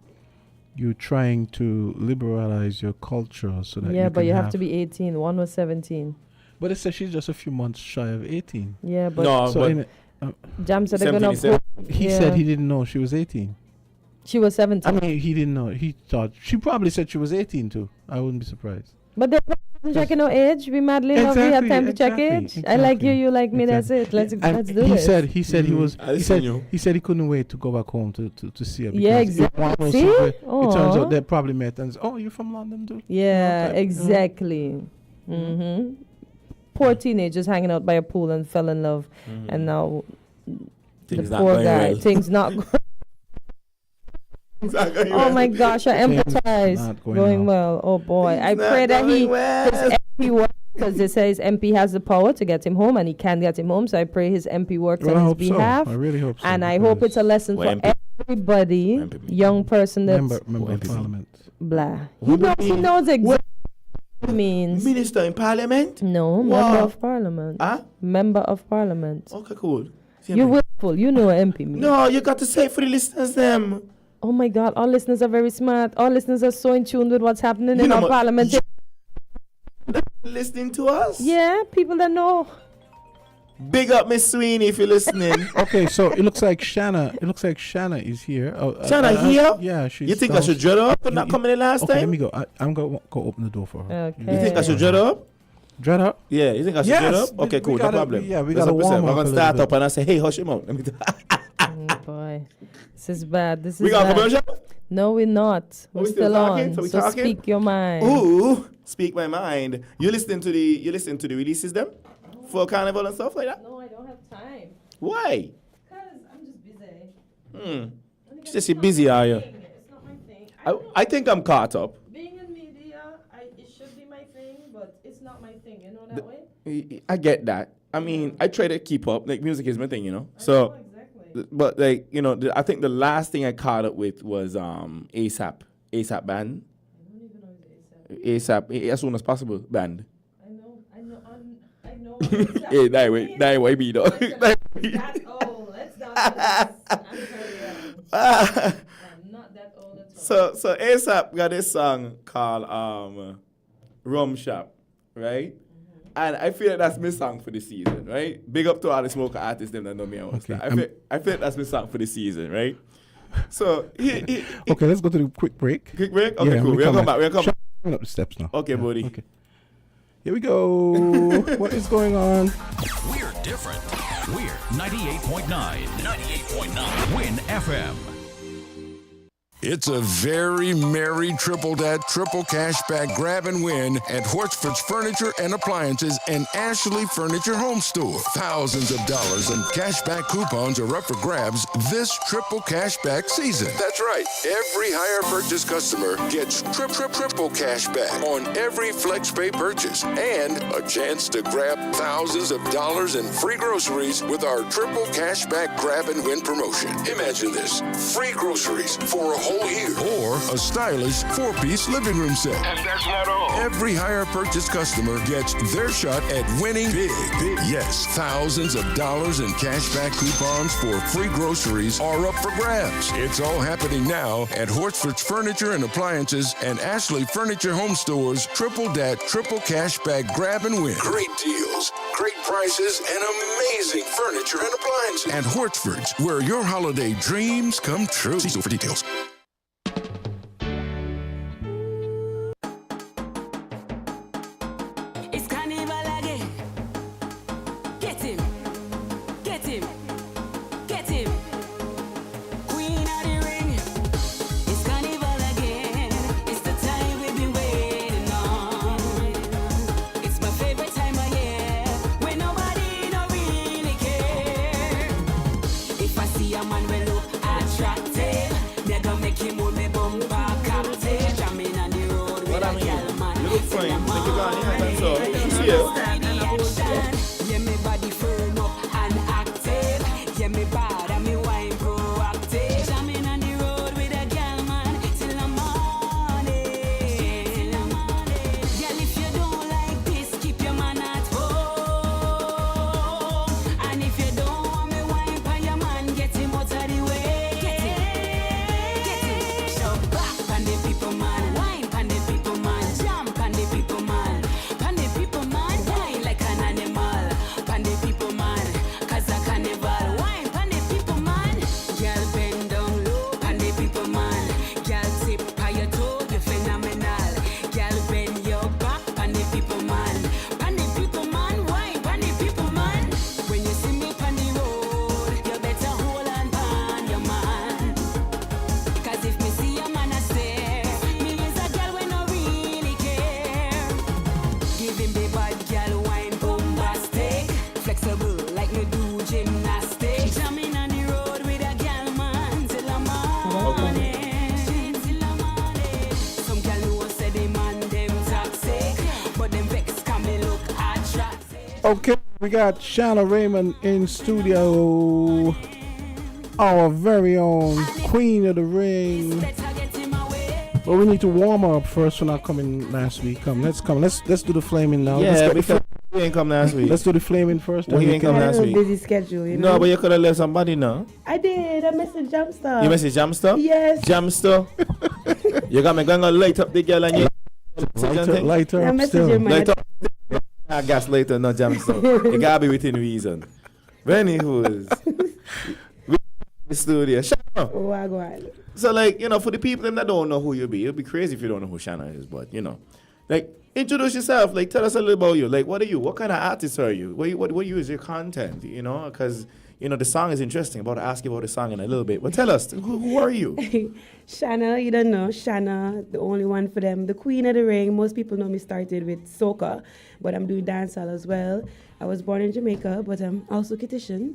you're trying to liberalize your culture so that Yeah, you but can you have to be 18. One was 17. But they said she's just a few months shy of 18. Yeah, but No, So but in Jam said they're gonna 17, put, he yeah. said he didn't know she was 18. She was 17. I mean, he didn't know. He thought she probably said she was 18 too. I wouldn't be surprised. But they're not checking no age. We madly love. We have time to check age. I like you. You like me. That's it. Let's And do he this. said he said he was I he listen said you. he said he couldn't wait to go back home to see her. Yeah, because if one exactly. was See? somewhere, it turns Aw. out they probably met and said, "Oh, you're from London too." Yeah, type, exactly. Poor teenagers hanging out by a pool and fell in love, and now Things the not poor going guy well. things not. Things not going Oh well. my gosh, I Things empathize. not going Going well. Oh boy, I Things not pray that going well. his MP works, because they say his MP has the power to get him home, and he can get him home. So I pray his MP works Well, I on his hope behalf. so. I really hope so. And I hope it's a lesson Well, for MP everybody, MP. young person that's member of MP. parliament. blah. What do you He mean? knows exactly what it means. Minister in Parliament? No, Wow. member of parliament. Huh? Member of parliament. Okay, cool. You're willful. You know what MP means. No, you got to say it for the listeners, them. Oh my God, all listeners are very smart. All listeners are so in tune with what's happening You in know our what- parliament. Listening to us? Yeah, people that know. Big up Miss Sweeney if you're listening. Okay, so it looks like Shana. It looks like Shana is here. Shana here? Yeah, she's. You think I should dread up for not coming in last Okay, let time? me go. I'm gonna go open the door for her. Okay. You think I should dread up? Dread up. Yeah, you think I should Yes, dread up? we- Okay, we cool, no gotta- problem. yeah, we That's gotta what I said. warm I'm up going a to start little up and I say, hey, hush him out. Let me Boy, this is bad. This is We got a bad. commercial? No, we're not. We're we still still talking? on. So we So talking? speak your mind. Ooh, speak my mind. You listening to the releases them? For Carnival and stuff like that? No, I don't have time. Why? Because I'm just busy. She said she busy, are you? It's not my thing. I think I'm caught up. Being in media, it should be my thing, but it's not my thing. You know that way? I get that. I mean, I try to keep up. Like, music is my thing, you know? So, Exactly. but like, you know, I think the last thing I caught up with was ASAP band. I don't even know it's ASAP, as soon as possible band. I know. Hey, that way be though. That's old. Let's not do this. I'm very young. I'm not that old at all. So ASAP got this song called Rum Shop, right? And I feel like that's my song for the season, right? Big up to all the smoker artists them that know me. Okay, I feel like that's my song for the season, right? So Okay, let's go to the quick break. quick break. Okay, Yeah, cool. we We'll come come back. We'll come back. Coming up the steps now. Okay, Yeah, buddy. Okay. Here we go. What is going on? We're different. We're 98.9. 98.9. Win FM. It's a very merry triple cashback grab and win at Hortford's Furniture and Appliances and Ashley Furniture Home Store. Thousands of dollars in cashback coupons are up for grabs this triple cashback season. That's right. Every higher purchase customer gets triple cashback on every FlexPay purchase and a chance to grab thousands of dollars in free groceries with our triple cashback grab and win promotion. Imagine this. Free groceries for a whole year or a stylish 4-piece living room set. And that's not all. Every higher purchase customer gets their shot at winning big. Yes, thousands of dollars in cashback coupons for free groceries are up for grabs. It's all happening now at Hortford's Furniture and Appliances and Ashley Furniture Home Stores. Triple cashback grab and win. Great deals, great prices, and amazing furniture and appliances. At Hortford's, where your holiday dreams come true. See store for details. It's carnival again. Get him. Get him. Get him. Queen of the ring. It's carnival again. It's the time we've been waiting on. It's my favorite time of year when nobody don't really care. If I see a man we look attractive, they don't make him move me bumper captive. Jamming on the road with What I a mean, girl man. you look fine. Take your gun in your hand, so she's here. Yeah, me body firm up and active. Yeah, me bad and me wine proactive. Jamming on the road with a girl man till the morning. Girl, if you don't like this, keep your man at home. Okay, we got Shana Raymond in studio. Our very own Queen of the Ring. But we need to warm her up first for not coming last week. Let's do the flaming now. Yeah, because you ain't come last week. Let's do the flaming first. Well, you ain't come last week. Busy schedule, you know. No, but you could have let somebody know. I did. I messaged Jamsta. You messaged Jamsta? Yes. Jamsta. You got me going to light up the girl and you. Lighter I up messaged still. him. Light up. I gas later, not Jamsta. You gotta be within reason. Benny who's the studio. Shana. Wagwan. So like, you know, for the people that don't know who you be, it'd be crazy if you don't know who Shana is, but you know. Like, introduce yourself. Like, tell us a little about you. Like, what are you? What kind of artist are you? What is your content? You know, because you know the song is interesting. I'm about to ask you about the song in a little bit. But tell us, who are you? Shana, you don't know. Shana, the only one for them. The Queen of the Ring. Most people know me started with soca, but I'm doing dancehall as well. I was born in Jamaica, but I'm also Kittitian.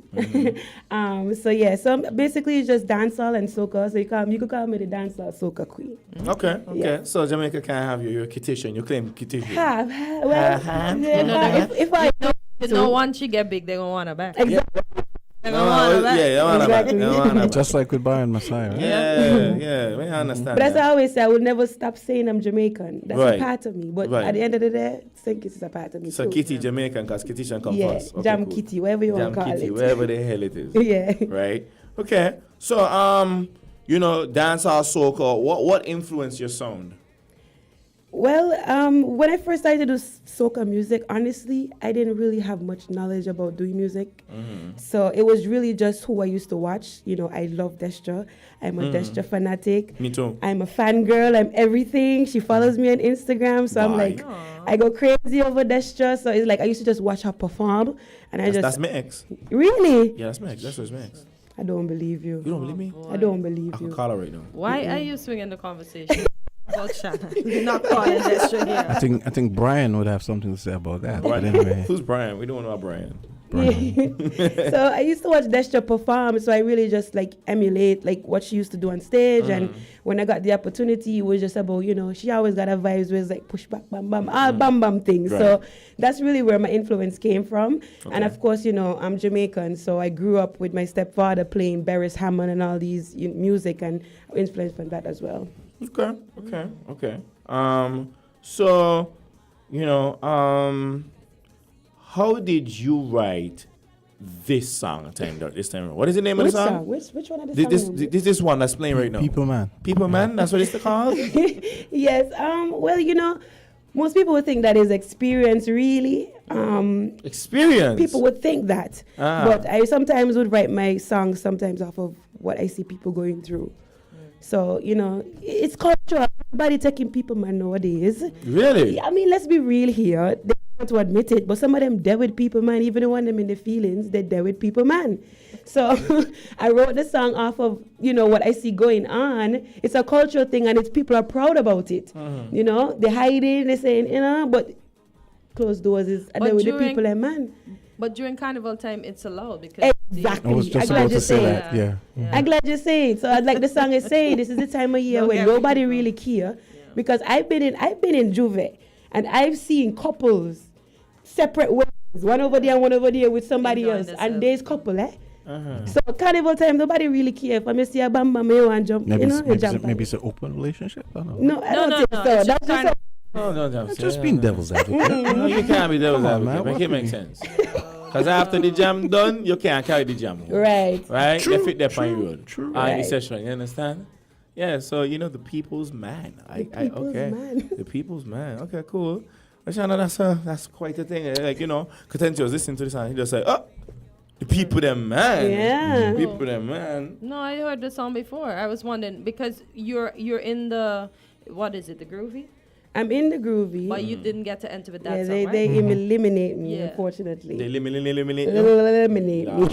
So basically it's just dancehall and soca. So you could call me the dancehall soca queen. Okay. Yeah. So Jamaica can't have you. You're a Kittitian. You claim Kittitian. If I once you get big, they're going to want her back. exactly. They're going to want her back. Yeah, you want Exactly. to Just like with Brian Messiah, right? Yeah, I understand. But as I always say, I will never stop saying I'm Jamaican. That's Right. a part of me. But Right. at the end of the day, St. Kitts is a part of me So too. Kitty Jamaican, because Kittitian come Yeah, first. Okay, Jam cool. Kitty, whatever you want Jam to call Kitty, it. wherever the hell it is. Yeah. Right? Okay. So, you know, dancehall, soca, what influenced your sound? Well, when I first started to do soca music, honestly, I didn't really have much knowledge about doing music. So it was really just who I used to watch. You know, I love Destra. I'm a Destra fanatic. Me too. I'm a fangirl. I'm everything. She follows me on Instagram. So I'm Why? like, I go crazy over Destra. So it's like I used to just watch her perform. And That's my ex. Really? Yeah, that's my ex. That's what's my ex. I don't believe you. You don't believe me? I don't believe I can you. call her right now. Why are you swinging the conversation about Shana? You're not calling Destra here. I think Brian would have something to say about that. But Brian. anyway, Who's Brian? We don't know about Brian. So I used to watch Destra perform, so I really just like emulate like what she used to do on stage. And when I got the opportunity, it was just about, you know, she always got her vibes where it's like push back, bam bam, all bam bam things. Right. So that's really where my influence came from. Okay. And of course, you know, I'm Jamaican, so I grew up with my stepfather playing Barris Hammond and all these music, and influenced from that as well. Okay. So, you know, how did you write this song this time? What is the name Which of the song? song? Which one of the songs? This one that's playing right now. People Man. People Man, that's what it's called? Yes. Well, you know, most people would think that is experience, really. Experience. People would think that. But I sometimes would write my songs sometimes off of what I see people going through. So, you know, it's cultural. Everybody taking people man nowadays. Really? I mean, let's be real here. They don't want to admit it, but some of them deal with people man. Even the one them in the feelings, they deal with people man. So I wrote the song off of, you know, what I see going on. It's a cultural thing, and it's people are proud about it. You know, they hide it, they're saying, you know, but closed doors is I deal with the people and man. But during carnival time, it's allowed because Exactly. I was just about to say that. Yeah. I'm glad you say it. So like the song is saying, this is the time of year when nobody really care. Because I've been in Juve, and I've seen couples separate ways, one over there and one over there with somebody else, and there's couple, So carnival time, nobody really care. If I see a bam bam, you want jump, Maybe you know, you jump. maybe it's an open relationship. I don't know. No, I don't think so. That's just No, Just being devil's advocate. No, you can't be devil's Come on, advocate. man. Make it make sense. Because after the jam done, you can't carry the jam home. right. Right? They fit there on your road. True. In the Right. session, you understand? Yeah, so you know the people's man. people's man. The people's man. Okay, cool. But Shana, that's quite a thing. Like, you know, Kortensia was listening to this and he just said, oh, the people them man. Yeah. The people them man. No, I heard the song before. I was wondering because you're in the what is it, the groovy? I'm in the groovy. But you didn't get to enter with that Yeah, song, they right? eliminate me, Yeah. unfortunately. They eliminate you. Eliminate me.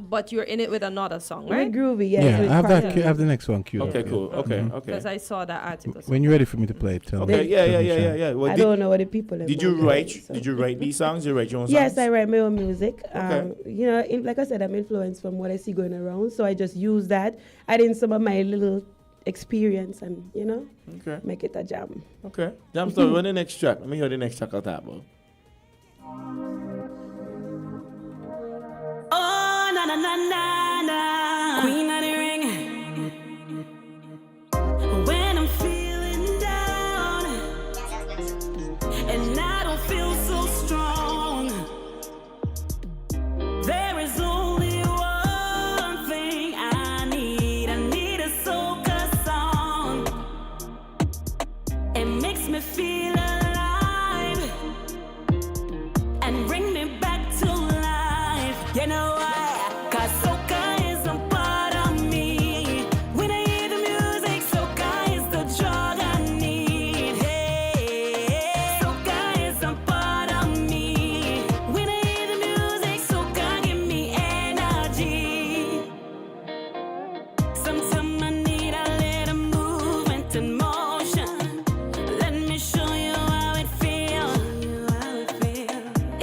but you're in it with another song, With right? groovy, yes. Yeah, with I have Carter. that. I have the next one queued. Okay, up, cool. yeah. Okay. Because I saw that article. When you're ready for me to play it, tell me. Okay, yeah. Well, I don't know what the people are did you about, write? so. Did you write these songs? Did you write your own songs? Yes, I write my own music. Okay. You know, like I said, I'm influenced from what I see going around, so I just use that, add in some of my little experience, and you know, Okay. make it a jam. Okay. Jam story. When the next track? Let me hear the next track I'll talk about. na na na. Queen of the ring. When I'm feeling down and I don't feel so strong, there is only one thing I need. I need a soca song. It makes me feel alive and bring me back to life. You know why? 'Cause soca is a part of me. When I hear the music, soca is the drug I need. Hey, soca is a part of me. When I hear the music, soca give me energy. Sometimes I need a little movement and motion. Let me show you how it feels.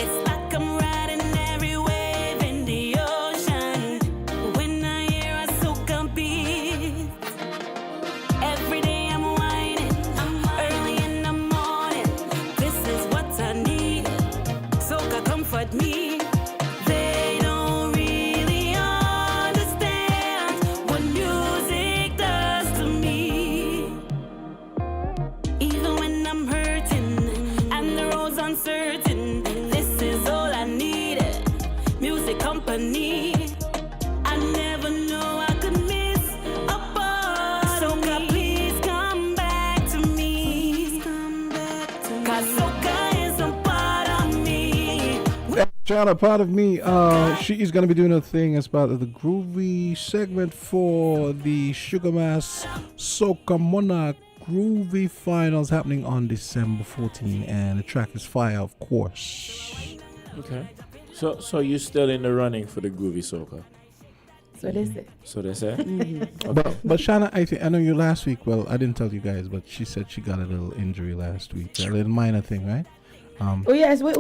It's like I'm riding every wave in the ocean. When I hear a soca beat, every day I'm whining. Early in the morning, this is what I need. Soca comfort me. They don't really understand what music does to me. Even when I'm hurting and the road's uncertain, this is all I need. Music company. I never know I could miss a part. Soca, please come back to me. 'Cause soca is a part of me. Shana, part of me, she is going to be doing a thing as part of the groovy segment for the Sugar Mass Soca Monarch Groovy Finals happening on December 14, and the track is Fire, of course. Okay. So you're still in the running for the groovy soca? So they say. So they say? But Shana, I know you last week. Well, I didn't tell you guys, but she said she got a little injury last week, a little minor thing, right? Oh yes, wait.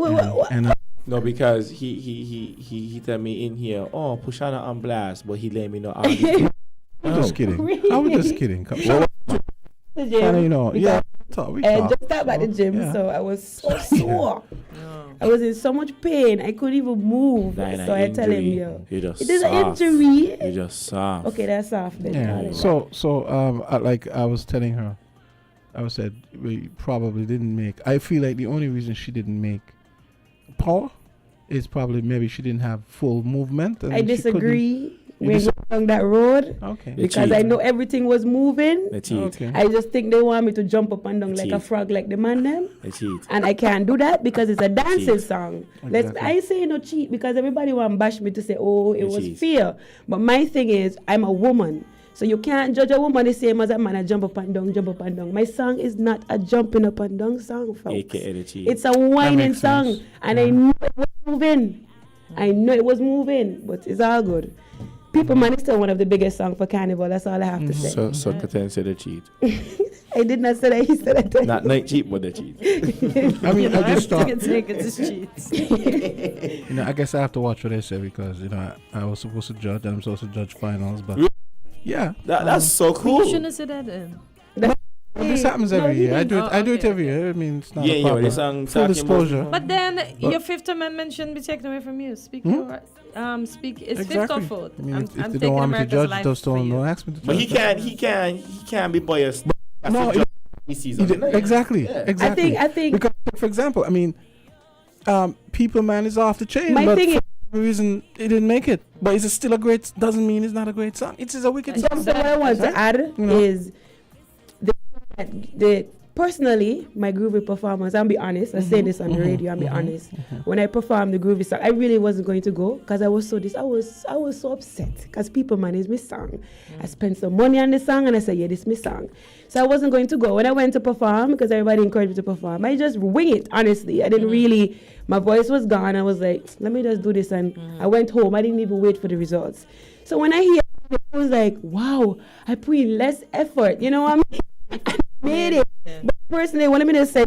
And No, because he tell me in here, oh, Pushana on blast, but he let me know. I'm just kidding. I was just kidding. Come on. The Shana, gym. you know, We yeah. talk- We I talk. just stopped at the gym, Yeah. so I was so sore. I was in so much pain, I couldn't even move. Like So an I tell him, injury. yo, You just it is an soft. injury. You just soft. Okay, that's soft then. Yeah. darling. So like I was telling her, I said we probably didn't make. I feel like the only reason she didn't make power is probably maybe she didn't have full movement. And I she couldn't- disagree. You We're dis- going down that road Okay. The because cheat. I know everything was moving. The cheat. Okay. I just think they want me to jump up and down like a Cheat. frog, like the man them. The cheat. And I can't do that because it's a dancing Cheat. song. Exactly. I ain't saying no cheat because everybody want to bash me to say, oh, it You was cheat. fear. But my thing is, I'm a woman. So you can't judge a woman the same as a man. I jump up and down, jump up and down. My song is not a jumping up and down song, folks. AKA the cheat. It's a whining makes song. sense. And I know it was moving. I know it was moving, but it's all good. People Man is still one of the biggest songs for Carnival. That's all I have to say. So Kortensia the cheat. I did not say that. He said that. Not night cheat, but the cheat. I mean, I just thought, Take it to cheats. you know, I guess I have to watch what they say because you know I was supposed to judge and I'm supposed to judge finals, but yeah, That's so cool. You shouldn't have said that then. this happens No, every he year. I didn't. do it. I do it every year. I mean, it's not a Yeah, problem. the song Full talking disclosure. about- But then your Fifth Amendment shouldn't be taken away from you. Speak your speak. It's fifth or fourth. I mean, I'm if they taking don't want me to America's judge, life just for don't you. ask me to judge. But he can't be biased. No, he sees it. exactly, exactly. I think Because, for example, I mean, People Man is off the chain. My but thing for is- some reason it didn't make it. But is it still a great? Doesn't mean it's not a great song. It is a wicked song. So what I want to add You know? is the personally my groovy performance. I'll be honest. I say this on the radio. I'll be honest. When I performed the groovy song, I really wasn't going to go because I was so upset because People Man is my song. I spent some money on the song and I said, yeah, this is my song. So I wasn't going to go. When I went to perform, because everybody encouraged me to perform, I just wing it. Honestly, I didn't really. My voice was gone. I was like, let me just do this, and I went home. I didn't even wait for the results. So when I hear, it, I was like, wow, I put in less effort. You know what I mean? I made it. But personally, when I mean to say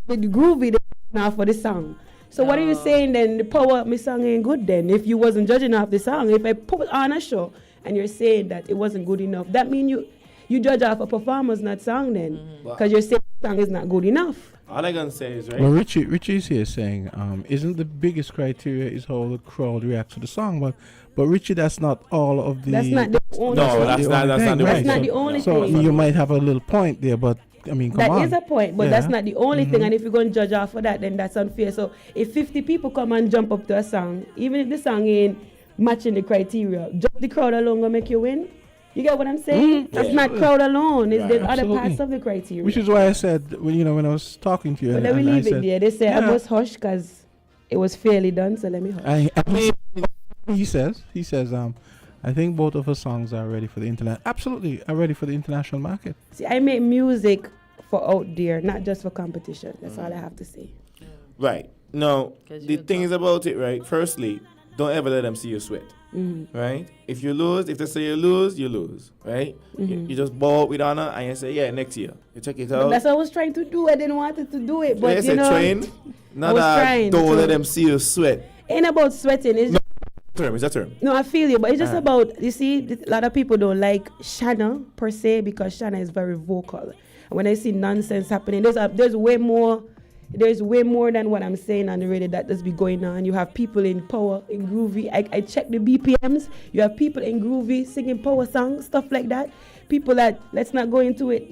the groovy now for the song. So what are you saying then? The power of my song ain't good then. If you wasn't judging off the song, if I put on a show and you're saying that it wasn't good enough, that means you judge off a performance, not song then, because you're saying the song is not good enough. All I gonna say is right. Well, Richie is here saying, isn't the biggest criteria is how the crowd reacts to the song, but But Richie, that's not all of the. That's not the only No, thing. that's not the That's only not thing. the only So thing. you might have a little point there, but I mean, come That on. is a point, but Yeah. that's not the only thing. And if you're going to judge off of that, then that's unfair. So if 50 people come and jump up to a song, even if the song ain't matching the criteria, just the crowd alone gonna make you win. You get what I'm saying? That's not crowd alone. It's the other Absolutely. parts of the criteria. Which is why I said, when I was talking to you, but and, let me and I leave it said, there. They say I yeah. must hush because it was fairly done. So let me hush. He says, I think both of her songs are ready for the internet. Absolutely, are ready for the international market. See, I make music for out there, not just for competition. That's all I have to say. Right. No, 'Cause the you're thing is about it, right? Firstly, don't ever let them see you sweat. Right? If you lose, if they say you lose, right? You just bow out with honor and you say, yeah, next year. You check it But out. that's what I was trying to do. I didn't want it to do it, So but you you say know, train. I Not was that trying don't to. let them see you sweat. ain't about sweating. It's Is that term? No, I feel you, but it's just about, you see, a lot of people don't like Shana per se because Shana is very vocal. And when I see nonsense happening, there's way more than what I'm saying on the radio that does be going on. You have people in power, in groovy. I check the BPMs. You have people in groovy singing power songs, stuff like that. People that, let's not go into it,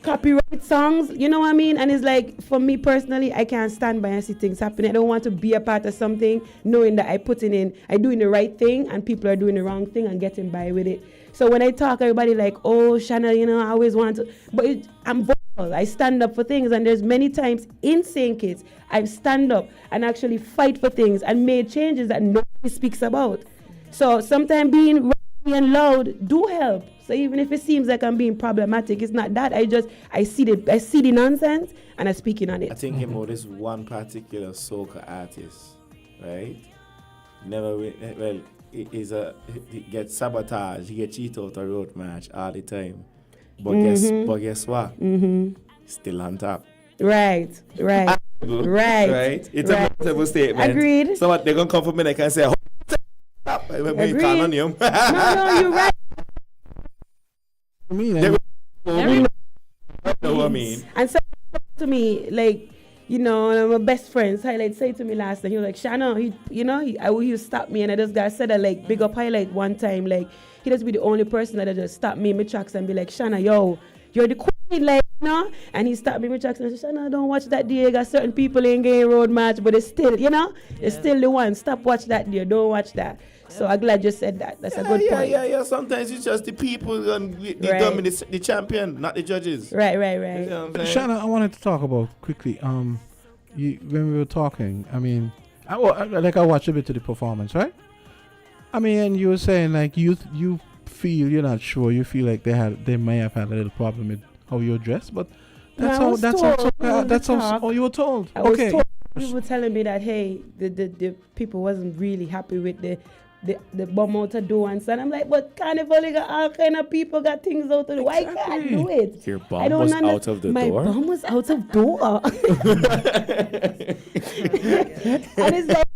copyright songs, you know what I mean? And it's like, for me personally, I can't stand by and see things happening. I don't want to be a part of something knowing that I'm doing the right thing and people are doing the wrong thing and getting by with it. So when I talk, everybody like, oh, Shana, I always want to, but I'm vocal. I stand up for things, and there's many times in St. Kitts, I've stand up and actually fight for things and made changes that nobody speaks about. So sometimes being rowdy and loud do help. So even if it seems like I'm being problematic, it's not that. I see the nonsense and I'm speaking on I it. think about this one particular soca artist, right? He gets sabotaged, he gets cheated out a road match all the time. But guess what? Still on top. Right. Right. It's a multiple statement. Agreed. So what, they're gonna come for me, they can say, stop. When you call on him. No, you're right. I mean, They know what I mean. And so to me, like, my best friends, Highlight said to me last night, he was like, Shana, he stop me, and I just got said that, like, big up Highlight one time, like, he just be the only person that just stop me in my tracks and be like, Shana, yo, you're the queen, like, and he stopped me in my tracks and said, Shana, don't watch that day, got certain people ain't getting road match, but it's still, it's still the one, stop watch that day, don't watch that. So I'm glad you said that. That's a good point. Yeah. Sometimes it's just the people and the champion, not the judges. Right. You know what I'm saying? Shana, I wanted to talk about quickly. When we were talking, I mean, I watched a bit of the performance, right? I mean, and you were saying like you feel you're not sure. You feel like they may have had a little problem with how you're dressed, but that's how you were told. I was told. People were telling me that, hey, the people wasn't really happy with the bum out of door and so. And I'm like, but Carnival, got all kind of people got things out of the Why can't I do it? Your bum was out of the My door? bum was out of door. And it's like,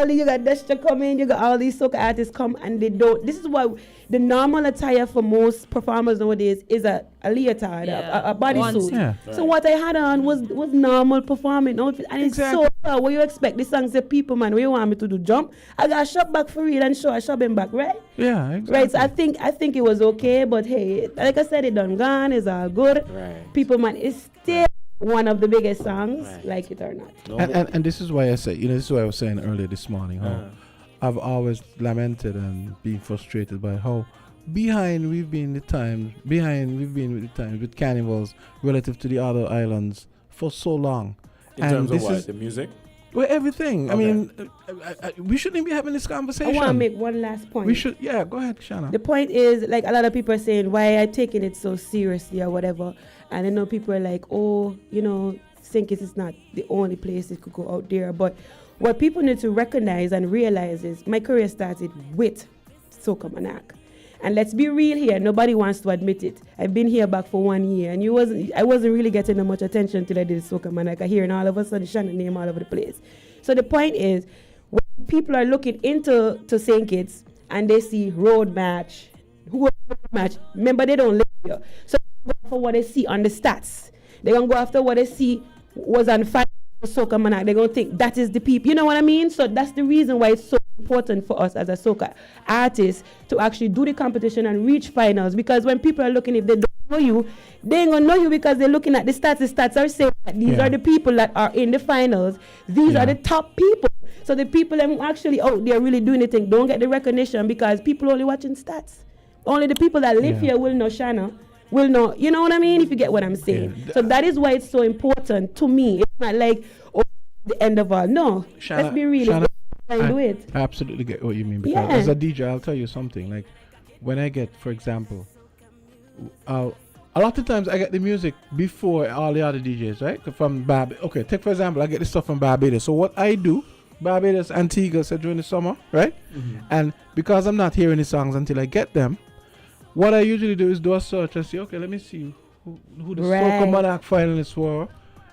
you got Deshta come in, you got all these soca artists come and they don't. This is why the normal attire for most performers nowadays is a leotard, a bodysuit. Yeah. So what I had on was normal performing outfit. And it's so what you expect? This song say people, man, what you want me to do? Jump? I got shot back for real and show I shot him back, right? Yeah, exactly. Right, so I think it was okay, but hey, like I said, it done gone, it's all good. Right. People, man, it's still one of the biggest songs, like it or not. And this is why I say, this is what I was saying earlier this morning, how I've always lamented and been frustrated by how behind we've been with the times with carnivals relative to the other islands for so long. In terms of what? The music? Well, everything. Okay. I mean, we shouldn't be having this conversation. I want to make one last point. We should, go ahead, Shana. The point is, like, a lot of people are saying, why are you taking it so seriously or whatever? And I know people are like, oh, St. Kitts is not the only place it could go out there. But what people need to recognize and realize is my career started with Soca Monarch. And let's be real here, nobody wants to admit it. I've been here back for 1 year, and I wasn't really getting that much attention till I did Soca Monarch. I hear and all of a sudden Shana name all over the place. So the point is, when people are looking into St. Kitts and they see road match, remember they don't live here. So they go for what they see on the stats. They're going to go after what they see was on fire for Soca Monarch. They're going to think that is the people. You know what I mean? So that's the reason why it's so important for us as a soca artist to actually do the competition and reach finals, because when people are looking, if they don't know you, they ain't gonna know you because they're looking at the stats. The stats are saying that these are the people that are in the finals. These are the top people. So the people that actually out there really doing the thing don't get the recognition because people only watching stats. Only the people that live here will know Shana, will know, you know what I mean, if you get what I'm saying. So that is why it's so important to me. It's not like, oh, the end of all. No, Shana, let's be real. Do it. I absolutely get what you mean, because as a DJ, I'll tell you something. Like, when I get, for example, a lot of times I get the music before all the other DJs, right? From Barbados. Okay, take for example, I get the stuff from Barbados. So what I do, Barbados, Antigua, so during the summer, right? And because I'm not hearing the songs until I get them, what I usually do is do a search and see, okay, let me see who the Soca Monarch finalists were.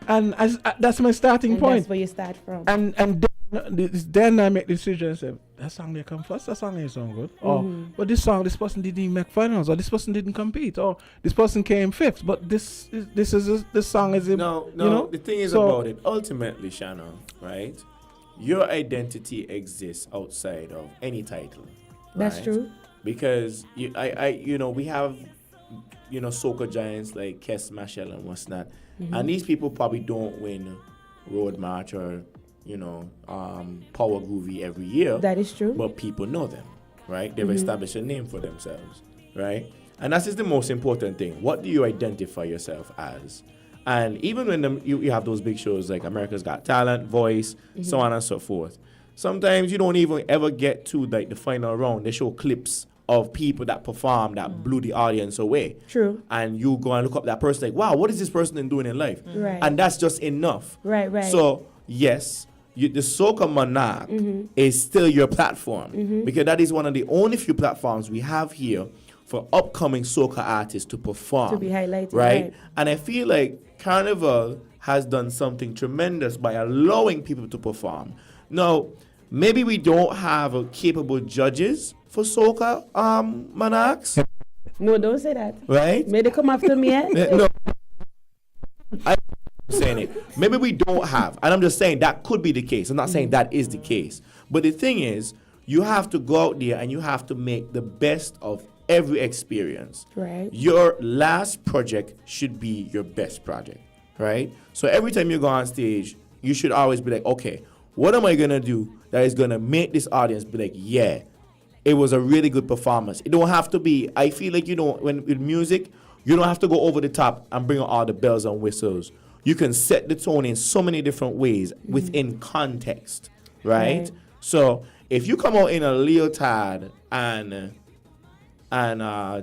And that's my starting point. That's where you start from. And then I make the decision and say, that song they come first, that song ain't sound good. Or, but this person didn't even make finals, or this person didn't compete, or this person came fifth. But this song is... No, you know? The thing is about it, ultimately, Shana, right? Your identity exists outside of any title. That's right? true. Because we have, soca giants like Kes, Machel, and what's not, and these people probably don't win Road March or Power Groovy every year. That is true. But people know them, right? They've established a name for themselves, right? And that is the most important thing. What do you identify yourself as? And even when you have those big shows like America's Got Talent, Voice, so on and so forth, sometimes you don't even ever get to like the final round. They show clips of people that perform that blew the audience away. True. And you go and look up that person like, wow, what is this person doing in life? Right. And that's just enough. Right. So, yes, the Soca Monarch is still your platform because that is one of the only few platforms we have here for upcoming soca artists to perform. To be highlighted. Right? And I feel like Carnival has done something tremendous by allowing people to perform. Now, maybe we don't have capable judges for soca monarchs. No, don't say that. Right? May they come after me, eh? No. I'm saying it. Maybe we don't have. And I'm just saying that could be the case. I'm not saying that is the case. But the thing is, you have to go out there and you have to make the best of every experience. Right. Your last project should be your best project. Right? So every time you go on stage, you should always be like, okay, what am I going to do that is going to make this audience be like, yeah, it was a really good performance. It don't have to be, I feel like, when with music, you don't have to go over the top and bring out all the bells and whistles. You can set the tone in so many different ways within context, right? So if you come out in a leotard and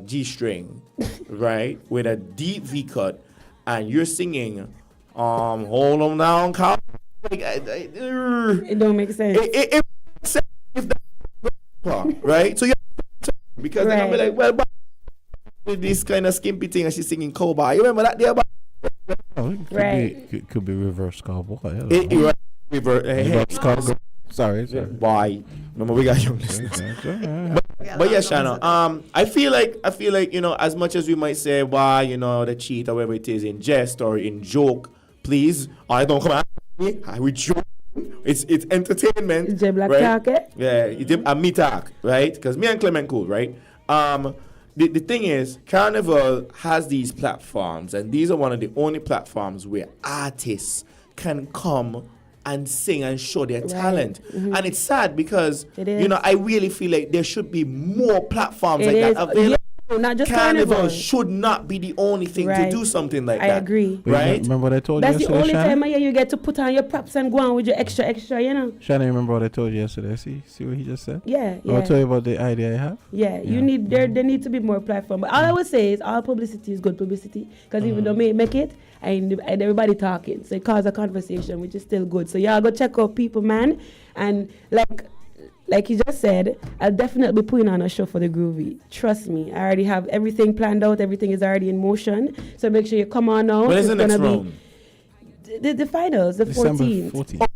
G-string, right, with a deep V cut, and you're singing, hold on down, cow. It don't make sense. It makes sense if that's right? So you have to, because they're gonna be like, well, but with this kind of skimpy thing, and she's singing cowboy. You remember that there? It could be reverse cowboy. Reverse cowboy. Sorry. Why? Remember, we got young listeners. But yeah, Shana. I feel like as much as we might say why the cheat or whatever it is in jest or in joke, please, I don't come at me. We joke. It's entertainment. Jay Black right? talk, eh? Yeah, and me talk, right? Because me and Clement cool, right? The thing is, Carnival has these platforms, and these are one of the only platforms where artists can come and sing and show their talent. And it's sad because, I really feel like there should be more platforms like that available. Not just Carnival should not be the only thing to do something like that. I agree. Right? Remember what I told you yesterday, That's the only Shana? time of year you get to put on your props and go on with your extra, Shana, remember what I told you yesterday? See what he just said? Yeah. I'll tell you about the idea I have. Yeah, you need there need to be more platform. But all I would say is all publicity is good publicity. Because even though make it, and everybody talking. So it causes a conversation, which is still good. So y'all go check out People Man. And like he just said, I'll definitely be putting on a show for the Groovy. Trust me. I already have everything planned out. Everything is already in motion. So make sure you come on out. When is the next round? The finals, the December 14th.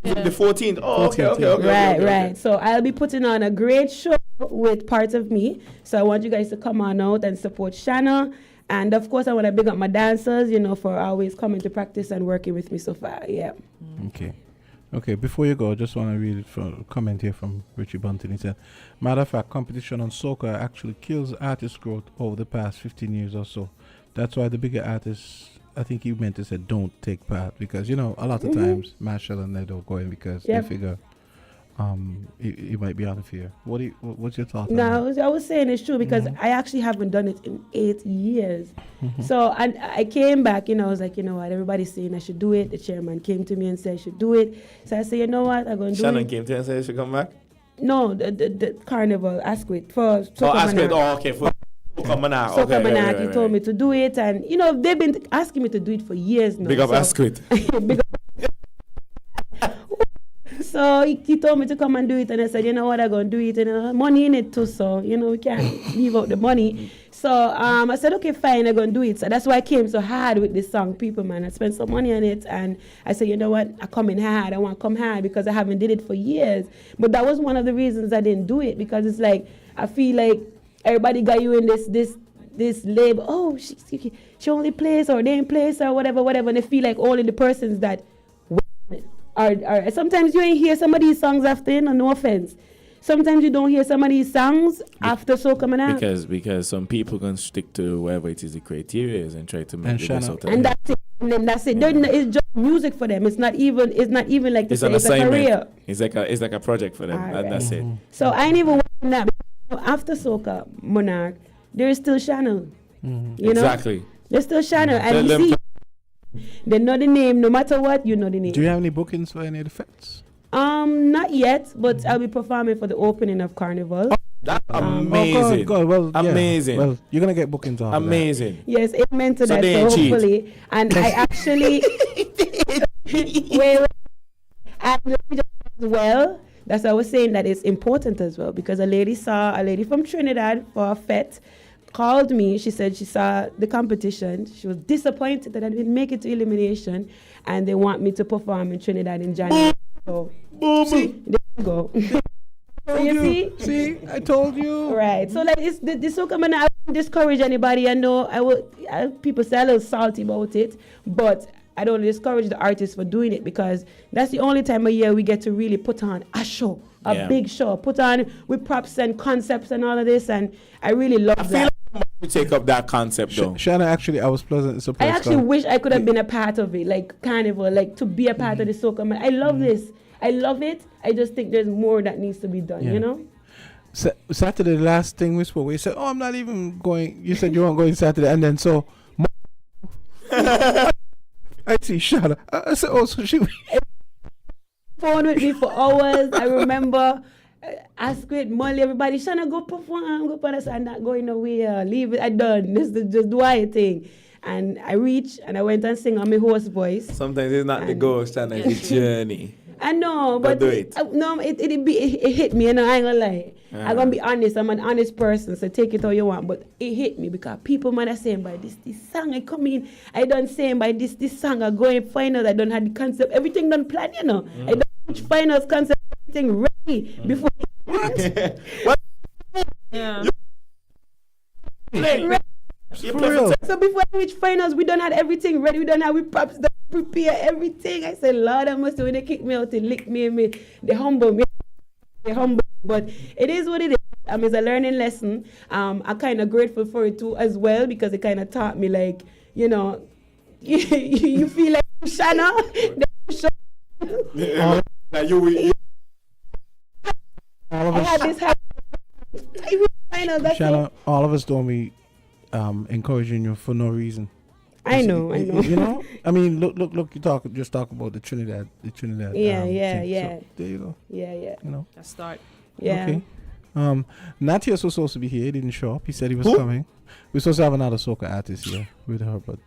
The 14th. Oh, okay. Right. So I'll be putting on a great show with parts of me. So I want you guys to come on out and support Shana. And of course, I want to big up my dancers, for always coming to practice and working with me so far. Yeah. Okay. Okay, before you go, I just want to read it from a comment here from Richie Bunton. He said, matter of fact, competition on soca actually kills artist growth over the past 15 years or so. That's why the bigger artists, I think he meant to say, don't take part. Because, a lot of times, Marshall and they don't go in because they figure it might be unfair. What's your thought on that? I was saying it's true because I actually haven't done it in 8 years. So and I came back, I was like, what, everybody's saying I should do it. The chairman came to me and said I should do it. So I said, you know what, I'm going to do it. Shannon came to you and said you should come back? No, the carnival, Asquith, for Asquith, okay, for Soca Monarch. Soca Monarch, he told me to do it. And, they've been asking me to do it for years now. Big up Asquith. Big up. So he told me to come and do it, and I said, you know what, I'm going to do it, and money in it too, so, we can't leave out the money. So I said, okay, fine, I'm going to do it. So that's why I came so hard with this song, People Man. I spent some money on it, and I said, you know what, I come in hard, I want to come hard, because I haven't did it for years. But that was one of the reasons I didn't do it, because it's like, I feel like everybody got you in this label, oh, she only plays, or they ain't plays, or whatever, and they feel like only the persons that are sometimes you ain't hear some of these songs after, no offense. Sometimes you don't hear some of these songs after Soca Monarch. Because some people can stick to whatever it is the criteria is and try to make the best out of it. And that's it. And then that's it. It's just music for them. It's not even like it's an assignment. A career. It's like a project for them. And that's it. So I ain't even watching that. After Soca Monarch, there is still Shana. Exactly. There's still Shana. And you see, they know the name. No matter what, you know the name. Do you have any bookings for any of the fets? Not yet, but I'll be performing for the opening of Carnival. Oh, that's amazing. God. Well, amazing. Well, you're going to get bookings on amazing. That. Yes, amen to that. So hopefully. And I actually... wait. And as well, that's why I was saying that it's important as well, because a lady from Trinidad for a fete, called me. She said she saw the competition. She was disappointed that I didn't make it to elimination, and they want me to perform in Trinidad in January. So, see, there you go. So you see, I told you. Right. So like it's the Soca Monarch. I won't discourage anybody. I know people say a little salty about it, but I don't discourage the artists for doing it, because that's the only time of year we get to really put on a show, a big show, put on with props and concepts and all of this, and I really love that. To take up that concept though. Shana, actually, I was pleasantly surprised. I actually wish I could have been a part of it, like Carnival, like to be a part of the Soca Monarch. I love this. I love it. I just think there's more that needs to be done, Saturday, the last thing we spoke, we said, oh, I'm not even going. You said you weren't going Saturday, and then so I see Shana. I said, oh, so she phone with me for hours. I remember Asquith, Molly, everybody, Shana, go perform, go perform. I'm not going nowhere. Leave it. I done. Just do my thing. And I reached and I went and sing on my host voice. Sometimes it's not the goal, Shana, it's the journey. I know, but do it. It hit me, and I ain't gonna lie. I'm gonna be honest. I'm an honest person, so take it how you want. But it hit me because people might have saying by this song I come in. I done saying by this song I go in finals. I don't have the concept. Everything done plan, I don't which finals concept, everything ready before. What? Yeah. So before I reach finals, we done had everything ready. We done have we props done, prepare everything. I said, Lord, I must when they kick me out, they lick me, they humble me, But it is what it is. It's a learning lesson. I'm kind of grateful for it too as well, because it kind of taught me, like, you feel like Shana. Shana, all of us don't be encouraging you for no reason. I know. I mean, look. You talk about the Trinidad. Yeah. Thing. So, there you go. Yeah. Let's start. Yeah. Okay. Natius was supposed to be here. He didn't show up. He said he was coming. We're supposed to have another soca artist here with her, but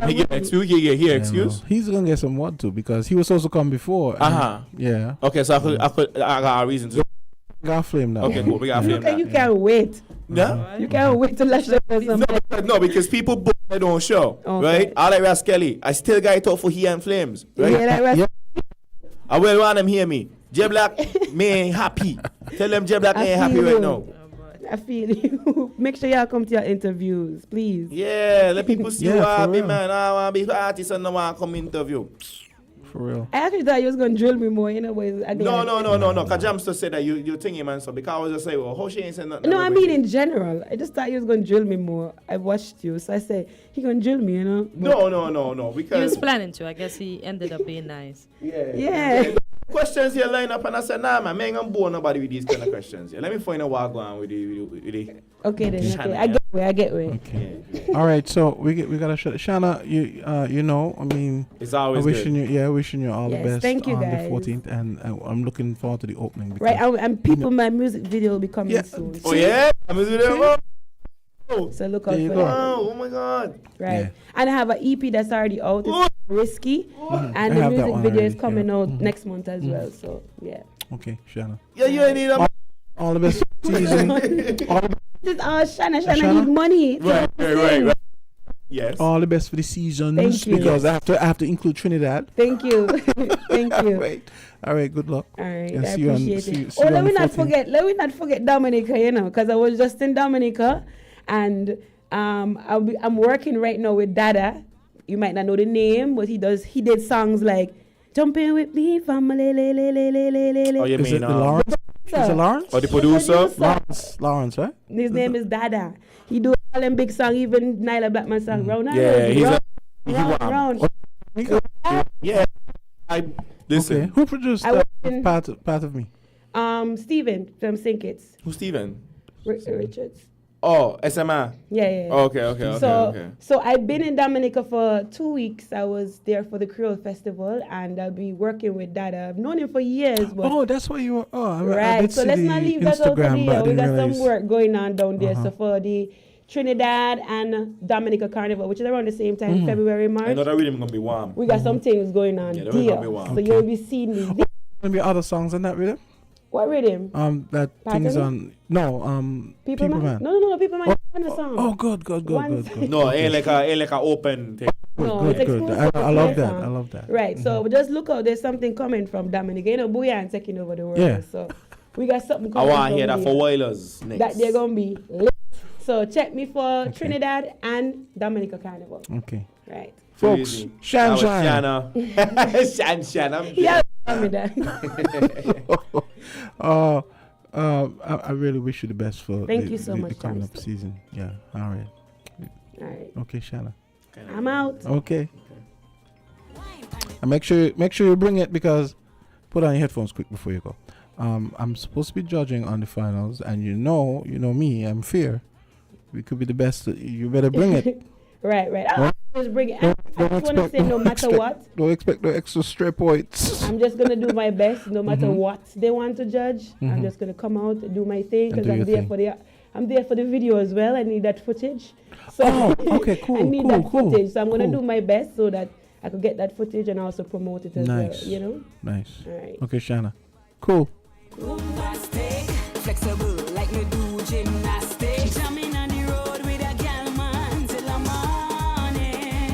he get excuse. He's gonna get some what too, because he was supposed to come before. Yeah. Okay, so I got a reason to. We got flame now. Okay, cool. We got flame now. You can't wait. Yeah. You can't wait to let No, because people book they don't show, right? I like Raskelly. I still got it out for he and flames, right? Yeah, I will want them hear me. Jay Black, me ain't happy. Tell them Jay Black ain't happy right now. I feel you. Make sure y'all come to your interviews, please. Yeah, let people see who I be, man. I want to be artist and I want to come interview. For real. I actually thought you was gonna drill me more, you know. But No. Cause Jamsta said that you thingy man. So because I was just say, well, how she ain't saying nothing. No, I mean in general. I just thought you was gonna drill me more. I watched you, so I said he gonna drill me, you know. But No. He Because was planning to. I guess he ended up being nice. yeah. questions here line up, and I said, nah, man, I ain't gonna bore nobody with these kind of questions. Yeah, let me find out what going on with the Okay then. Shana, Okay. I get where. Okay. All right. So we gotta shut. Shana, you know, I mean, It's always wishing good. wishing you all the Yes, best thank you, on guys. the 14th, and I'm looking forward to the opening. Because, Right, and people, my music video will be coming Yeah. soon. Oh yeah, I'm with you. So look out There you for go. that. Oh my God. Right. Yeah. And I have an EP that's already out. It's risky. And I the have that music one video is already, coming yeah. out next month as well. So yeah. Okay, Shana. Yeah, you ain't need a All the best season. This is Shana. Shana? Shana need money. right. Yes. All the best for the seasons. Thank you. Because I have to include Trinidad. Thank you. Thank you. Right. All right. Good luck. All right, Yeah, I see you on- appreciate see- it. see you Let on me the not 14th. forget Dominica, you know, because I was just in Dominica, and I'm working right now with Dada. You might not know the name, but he did songs like "Jumping with Me, Family." Oh, you Is mean it Lawrence? Is it Lawrence? or the producer? Lawrence, right? His name is Dada. He do all them big songs, even Nyla Blackman song. Round and Yeah, round, he's round, round. Yeah. I listen. Okay. Who produced I that was in- part of me? Steven from Sinkits. Who's Steven? Richards. Oh, SMI. Yeah. Okay. So I've been in Dominica for 2 weeks. I was there for the Creole Festival, and I'll be working with Dada. I've known him for years. But Oh, that's why you were. Oh, I right. did So see let's the not leave that out Instagram, of but I there. We didn't got realize. some work going on down there. So for the Trinidad and Dominica Carnival, which is around the same time, February, I March, know that rhythm gonna be warm. we got some things going on Yeah, that there. will be wild. So you'll be seeing me. Gonna be other songs on that rhythm. What rhythm? That Pardon thing's me? on. No, People Man? No, People Man. It's a song. Oh, good. No, ain't like a open thing. No, Good. it's exclusive I love to that. song. I love that. Right, so just look out. There's something coming from Dominica. You know, Booyan taking over the world. Yeah. So we got something I coming. want to from hear that there. for Wailers next. That they're gonna be lit. So check me for Trinidad and Dominica Carnival. Okay, Right. folks. Easy. Shine. Shana. Shana. Yeah, tell me that. I really wish you the best for Thank you so much, the coming up Jamsta. season. Yeah. All right. All right. Okay, Shana. I'm out. Okay. And make sure you bring it, because put on your headphones quick before you go. I'm supposed to be judging on the finals, and you know me. I'm fair. We could be the best. You better bring it. Right. I just bring it. I just want to say, no matter what, Don't expect no extra stray points. I'm just gonna do my best, no matter what they want to judge. I'm just gonna come out and do my thing, And because do I'm your there thing. I'm there for the video as well. I need that footage. So Oh, okay, cool, I need cool, that cool, footage, so I'm gonna cool. do my best so that I could get that footage and also promote it as Nice. well. You know. Nice. All right. Okay, Shana. Cool. Bombastic, flexible like me do gymnastics. Jamming on the road with a gal man till the morning.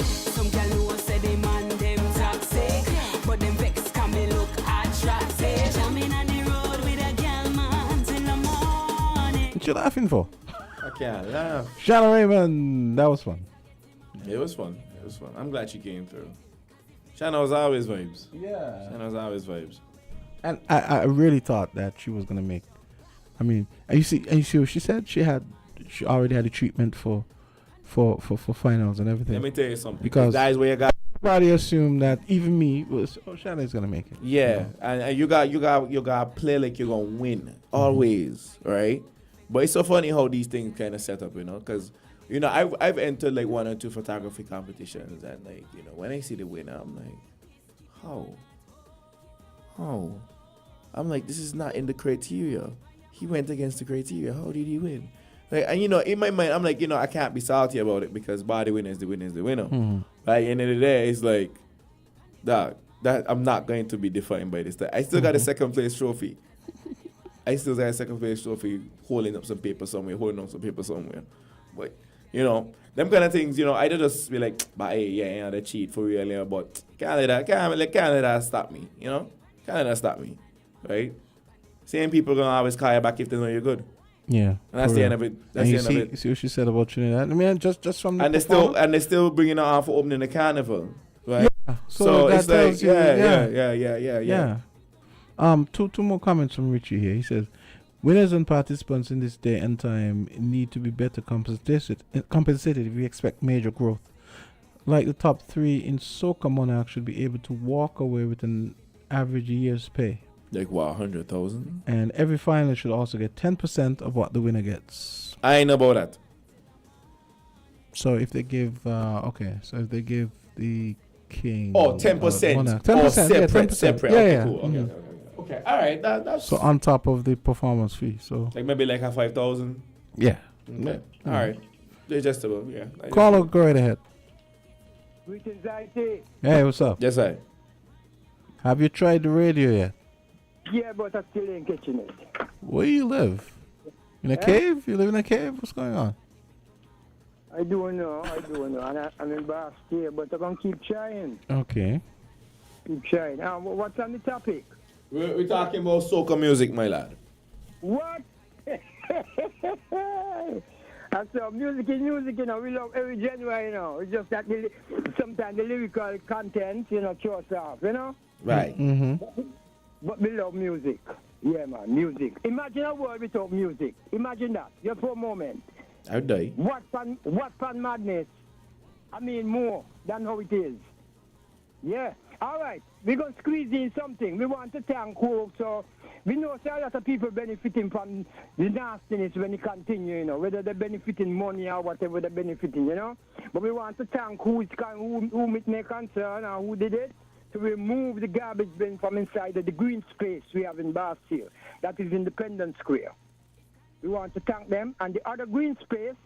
Some gal who say they man them toxic, but them vex can me look attractive. Jamming on the road with a gal man till the morning. What you laughing for? I can't laugh. Shana Raymond. That was fun. It was fun. I'm glad she came through. Shana was always vibes. Yeah. Shana was always vibes. And I really thought that she was gonna make. I mean, and you see what she said. She already had a treatment for finals and everything. Let me tell you something. Because- That's where you got. Everybody assumed that, even me, was Shana's gonna make it. Yeah, and you got to play like you're gonna win always, right? But it's so funny how these things kind of set up, because I've entered like 1 or 2 photography competitions, and like when I see the winner, I'm like, how? I'm like, this is not in the criteria. He went against the criteria. How did he win? Like, and in my mind, I'm like, I can't be salty about it, because the winner is the winner is the winner. But at the end of the day, it's like, that I'm not going to be defined by this. I still got a second place trophy. Holding up some paper somewhere, But, them kind of things, I just be like, but hey, they cheat for real, but can't let that stop me, Can't let that stop me, right? Same people gonna always call you back if they know you're good. Yeah. And that's for the real. end of it. That's And the you end of it. see what she said about Trinidad. I mean, just from the And they're still bringing it on for opening the carnival, right? So that it's like, tells you, yeah. Two more comments from Richie here. He says, winners and participants in this day and time need to be better compensated if we expect major growth. Like the top 3 in Soca Monarch should be able to walk away with an average year's pay. Like what, 100,000? And every finalist should also get 10% of what the winner gets. I ain't know about that. So if they give, if they give the king... Oh, 10%. Monarch, 10%, Oh, separate. Yeah, Okay, yeah. cool. Okay. All right. That's So on top of the performance fee. So like maybe like a 5,000. yeah. Okay. All right. Digestible. Yeah. Call or go right ahead. Greetings, IT. Hey, what's up? Yes, I. Have you tried the radio yet? Yeah, but I still ain't catching it. Where you live? In a cave? You live in a cave? What's going on? I don't know. And I'm in Bath here, but I'm going to keep trying. Okay. Keep trying. What's on the topic? We're talking about soca music, my lad. What? I saw music, you know, we love every genre, you know. It's just that sometimes the lyrical content, you know, throws off, you know. Right. Mm-hmm. But we love music. Yeah, man, music. Imagine a world without music. Imagine that, just for a moment. I would die. What fun madness? I mean, more than how it is. Yeah. All right. We're going to squeeze in something. We want to thank who. So we know a lot of people benefiting from the nastiness when it continue, you know, whether they're benefiting money or whatever they're benefiting, you know. But we want to thank whom it may concern or who did it to remove the garbage bin from inside of the green space we have in Bath here. That is Independence Square. We want to thank them. And the other green space,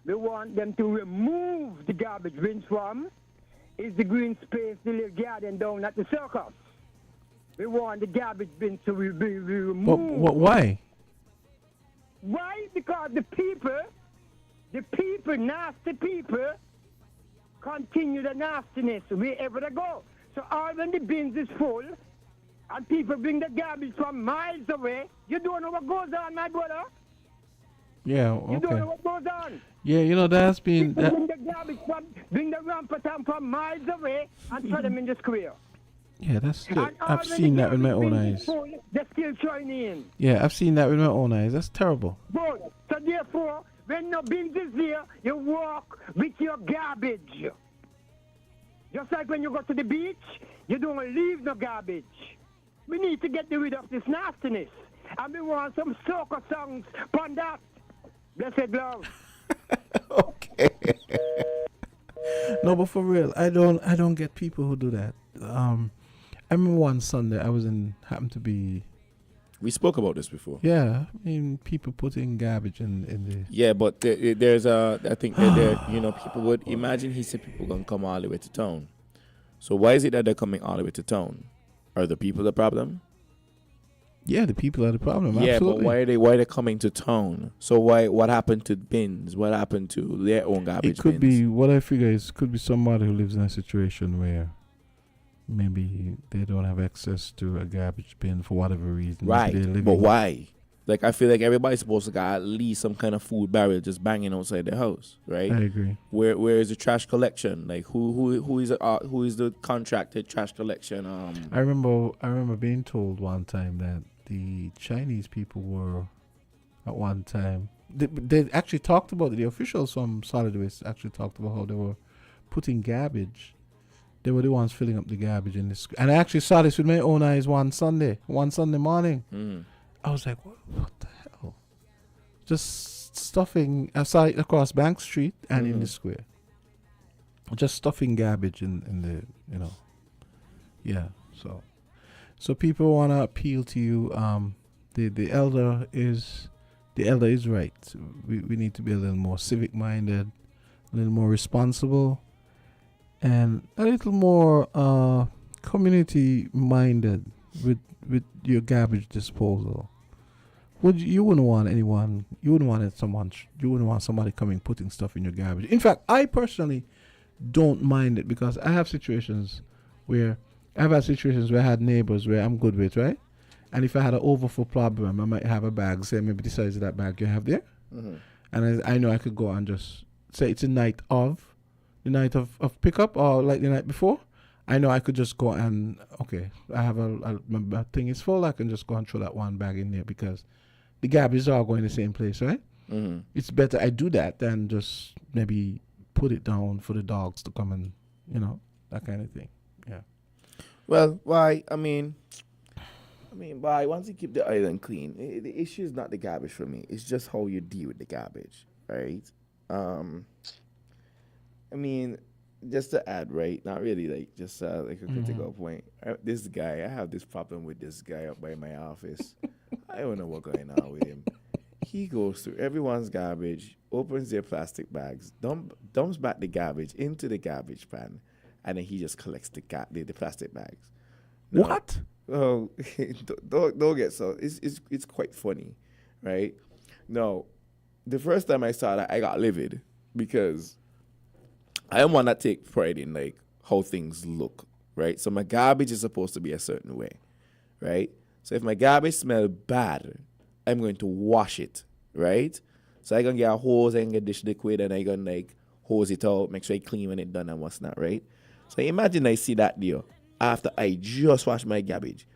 we want them to remove the garbage bins from is the green space, the little garden down at the circus. We want the garbage bins to be removed. Why? Why? Because the people, nasty people, continue the nastiness wherever they go. So all when the bins is full, and people bring the garbage from miles away, you don't know what goes on, my brother. Yeah, You don't know okay. what goes on. Yeah, you know, that's been... People bring the garbage bring the rampartam from miles away and throw them in the square. Yeah, that's still... And all I've when seen the that with my garbage own bin is eyes. full, they're still throwing in. Yeah, I've seen that with my own eyes. That's terrible. Good. So therefore, when no bins is there, you walk with your garbage. Just like when you go to the beach, you don't leave no garbage. We need to get rid of this nastiness. And we want some soca songs on that. Blessed love. Okay. No, but for real, I don't get people who do that. I remember one Sunday happened to be... We spoke about this before. Yeah, I mean, people putting garbage in the... Yeah, but there's I think that there, you know, people would imagine he said people gonna come all the way to town. So why is it that they're coming all the way to town? Are the people the problem? Yeah, the people are the problem. Yeah, Absolutely. but why are they coming to town? So what happened to bins? What happened to their own garbage It could bins? be, what I figure is, could be somebody who lives in a situation where maybe they don't have access to a garbage bin for whatever reason. Maybe Right, they're living- but why? Like, I feel like everybo's supposed to got at least some kind of food barrel just banging outside their house, right? I agree. Where is the trash collection? Like, who is the contracted trash collection? I remember being told one time that the Chinese people were, at one time, they actually talked about it. The officials from Solid Waste actually talked about how they were putting garbage. They were the ones filling up the garbage in this. And I actually saw this with my own eyes one Sunday morning. Mm. I was like, what the hell? Just stuffing, I saw it across Bank Street and in the square. Just stuffing garbage in the, you know. Yeah, so people want to appeal to you. The elder is right. We need to be a little more civic minded, a little more responsible, and a little more community minded with your garbage disposal. You wouldn't want somebody coming putting stuff in your garbage. In fact, I personally don't mind it because I have situations where I've had situations where I had neighbors where I'm good with, right? And if I had an overflow problem, I might have a bag, say maybe the size of that bag you have there. Mm-hmm. And I know I could go and just say it's a night of, the night of pickup or like the night before, I know I could just go and, okay, I have my thing is full, I can just go and throw that one bag in there because the garbage are going the same place, right? Mm-hmm. It's better I do that than just maybe put it down for the dogs to come and, that kind of thing. Yeah. Well, why? I mean, why? Once you keep the island clean, the issue is not the garbage for me. It's just how you deal with the garbage, right? I mean, just to add, right? Not really, like just like a critical point. This guy, I have this problem with this guy up by my office. I don't know what's going on with him. He goes through everyone's garbage, opens their plastic bags, dumps back the garbage into the garbage pan, and then he just collects the plastic bags. Now, What? Oh, don't get so. It's quite funny, right? No, the first time I saw that, I got livid because I don't want to take pride in like how things look, right? So my garbage is supposed to be a certain way, right? So if my garbage smells bad, I'm going to wash it, right? So I gonna get a hose, I can get dish liquid, and I gonna like hose it out, make sure I clean when it done and what's not, right? So imagine I see that deal after I just wash my garbage.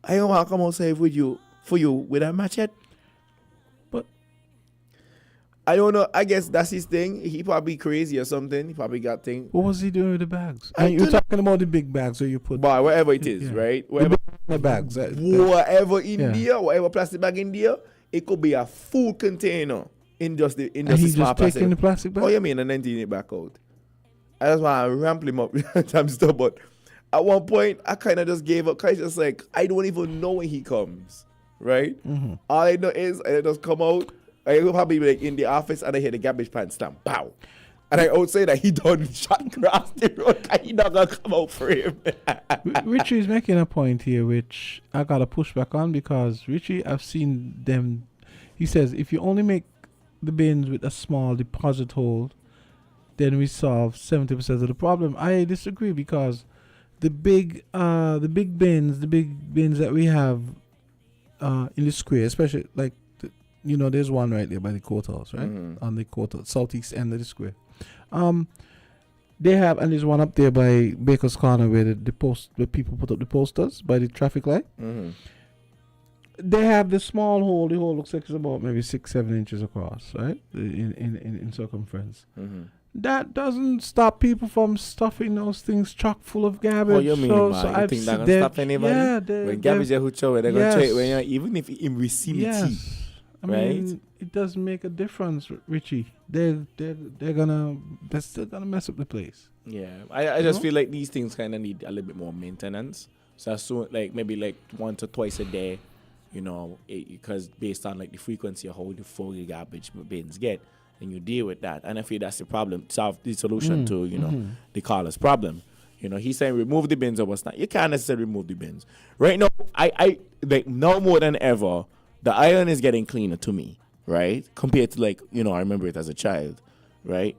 I don't want to come outside for you with a machete. But I don't know. I guess that's his thing. He probably crazy or something. He probably got thing. what was he doing with the bags? You're talking about the big bags where you put But whatever it is, Yeah. right? Whatever, the bags. whatever in Yeah. there, whatever plastic bag in there, it could be a food container in just the And the he's small just plastic. taking the plastic bag? Oh, you mean and then taking it back out? I just want to ramp him up times stuff, but at one point I kind of just gave up. Cause just like I don't even know when he comes, right? Mm-hmm. All I know is I just come out. I will probably be like in the office and I hear the garbage pan stamp, pow. And I would say that he done shot across the road. He not gonna come out for him. Richie is making a point here, which I gotta push back on because Richie, I've seen them. He says if you only make the bins with a small deposit hole, then we solve 70% of the problem. I disagree because the big bins that we have in the square, especially like there's one right there by the courthouse, right? On the courthouse, southeast end of the square. They have, and there's one up there by Baker's Corner where where people put up the posters by the traffic light. They have the small hole. The hole looks like it's about maybe 6-7 inches across, right? In circumference. That doesn't stop people from stuffing those things chock full of garbage. What you mean, man? You think that gonna stop anybody? Yeah, when garbage is who throw it, they're gonna Yes. throw it even if in vicinity. Yes. I Right? mean, it doesn't make a difference, Richie. They're still gonna mess up the place. Yeah, I just feel like these things kind of need a little bit more maintenance. So as soon like maybe like once or twice a day, because based on like the frequency of how the full your garbage bins get, and you deal with that. And I feel that's the problem, solve the solution to the caller's problem. He's saying remove the bins or what's not. You can't necessarily remove the bins right now. I like now more than ever. The island is getting cleaner to me, right? Compared to like, I remember it as a child, right?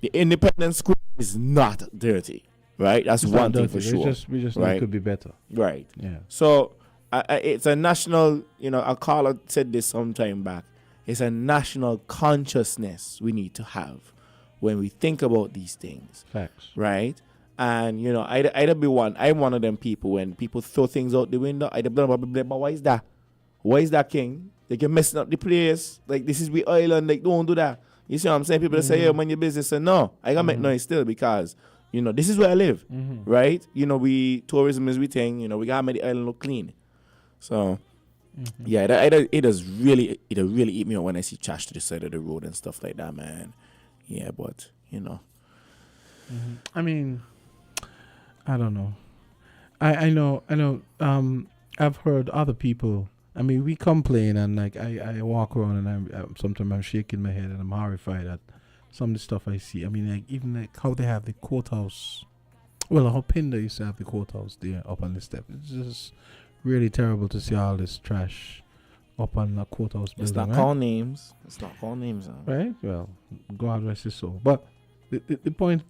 The Independence Square is not dirty, right? That's It's one not thing for dirty. sure. We just know right? it could be better. Right. Yeah. So it's a national, a caller said this some time back. It's a national consciousness we need to have when we think about these things. Facts. Right? And, I'm one of them people when people throw things out the window, I'd be like, but why is that? Why is that, King? Like, you're messing up the place. Like, this is we island. Like, don't do that. You see what I'm saying? People that say, man, your business. Say, no, I got to make noise still because, this is where I live. Right? Tourism is we thing. We got to make the island look clean. So, yeah, it does really eat me up when I see trash to the side of the road and stuff like that, man. Yeah, but, I mean, I don't know. I know. I've heard other people. I mean, we complain and like I walk around and sometimes I'm shaking my head and I'm horrified at some of the stuff I see. I mean, like even like how they have the courthouse. Well, how Pinder used to have the courthouse there up on the step. It's just really terrible to see all this trash up on the courthouse building. It's not call names. It's not call names. Right? Well, God rest his soul. But the point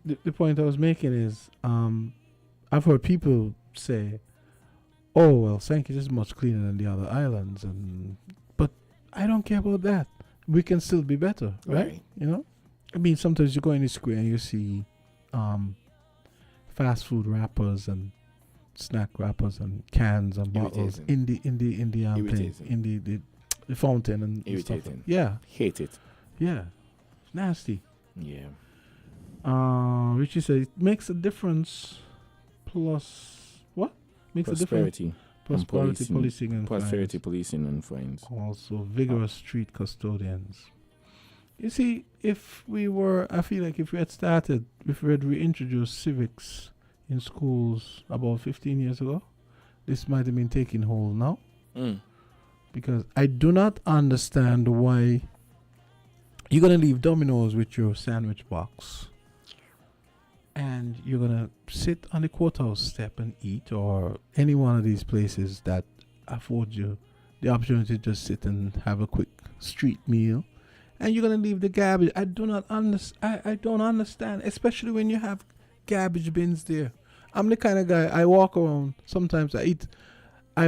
I was making is, I've heard people say, "Oh well, St. Kitts is much cleaner than the other islands," but I don't care about that. We can still be better, right? I mean, sometimes you go in the square and you see fast food wrappers and snack wrappers and cans and bottles in the thing, in the fountain and stuff. Irritating. Yeah. Hate it. Yeah. It's nasty. Yeah. Richie said it makes a difference. Plus what? Makes a difference. Prosperity policing and prosperity fines. policing and fines. Also vigorous street custodians. You see, I feel like if we had reintroduced civics in schools about 15 years ago, this might have been taking hold now. Because I do not understand why you're going to leave Domino's with your sandwich box and you're going to sit on the courthouse step and eat, or any one of these places that afford you the opportunity to just sit and have a quick street meal, and you're going to leave the garbage. I don't understand, especially when you have garbage bins there. I'm the kind of guy, I walk around, sometimes I'll eat a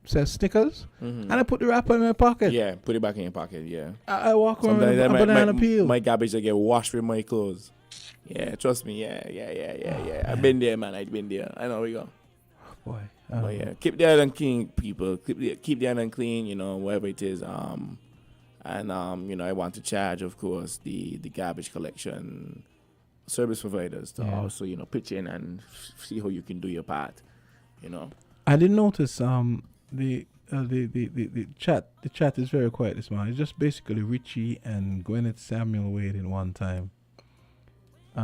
set of Snickers, and I put the wrapper in my pocket. Yeah, put it back in your pocket, yeah. I walk around with a banana peel. My garbage will get washed with my clothes. Yeah, trust me, yeah. I've been there, man, I've been there. I know we go. Boy. But yeah, keep the island clean, people. Keep the island clean, whatever it is. And I want to charge, of course, the garbage collection service providers to also, pitch in and see how you can do your part, I didn't notice the chat is very quiet this morning. It's just basically Richie and Gwyneth Samuel Wade in one time.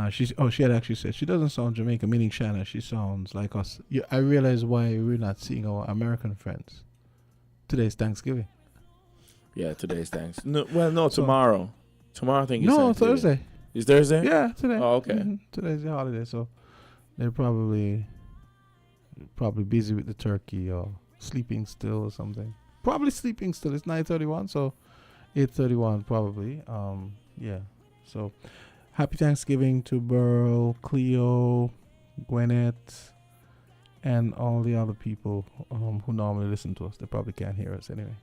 She had actually said she doesn't sound Jamaican, meaning Shana. She sounds like us. I realize why we're not seeing our American friends. Today's Thanksgiving. Yeah, today's thanks. No, tomorrow. Tomorrow, I think. No, Thursday. Is Thursday? Yeah, today. Oh, okay. Today's the holiday, so they're probably busy with the turkey or sleeping still or something. Probably sleeping still. It's 9:31, so 8:31 probably. Yeah. So happy Thanksgiving to Burl, Cleo, Gwyneth, and all the other people who normally listen to us. They probably can't hear us anyway.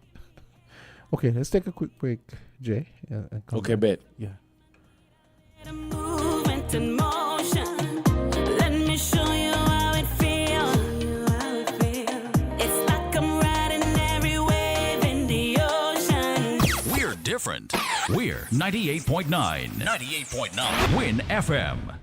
Okay, let's take a quick break, Jay. And come Okay, back. bet. Yeah. Movement in motion. Let me show you how it feels. It's like I'm riding every wave in the ocean. We're different. We're 98.9. 98.9. Win FM.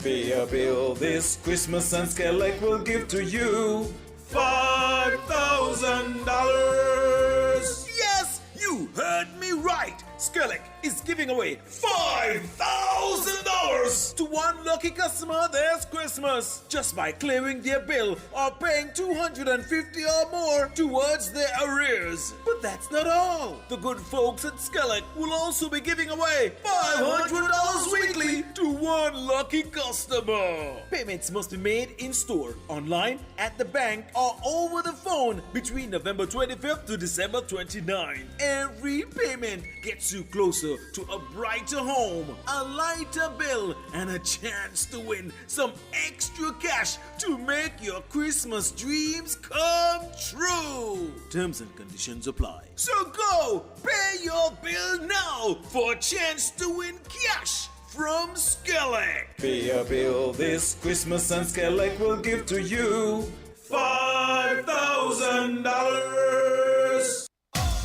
Pay a bill this Christmas and Skellig will give to you $5,000. Yes, you heard me right. Skellig is giving away $5,000 to one lucky customer this Christmas just by clearing their bill or paying $250 or more towards their arrears. But that's not all. The good folks at Skellig will also be giving away $500 weekly to one lucky customer. Payments must be made in store, online, at the bank, or over the phone between November 25th to December 29th. Every payment gets you closer to a brighter home, a lighter bill, and a chance to win some extra cash to make your Christmas dreams come true. Terms and conditions apply. So go pay your bill now for a chance to win cash from Skellig. Pay your bill this Christmas and Skellig will give to you $5,000.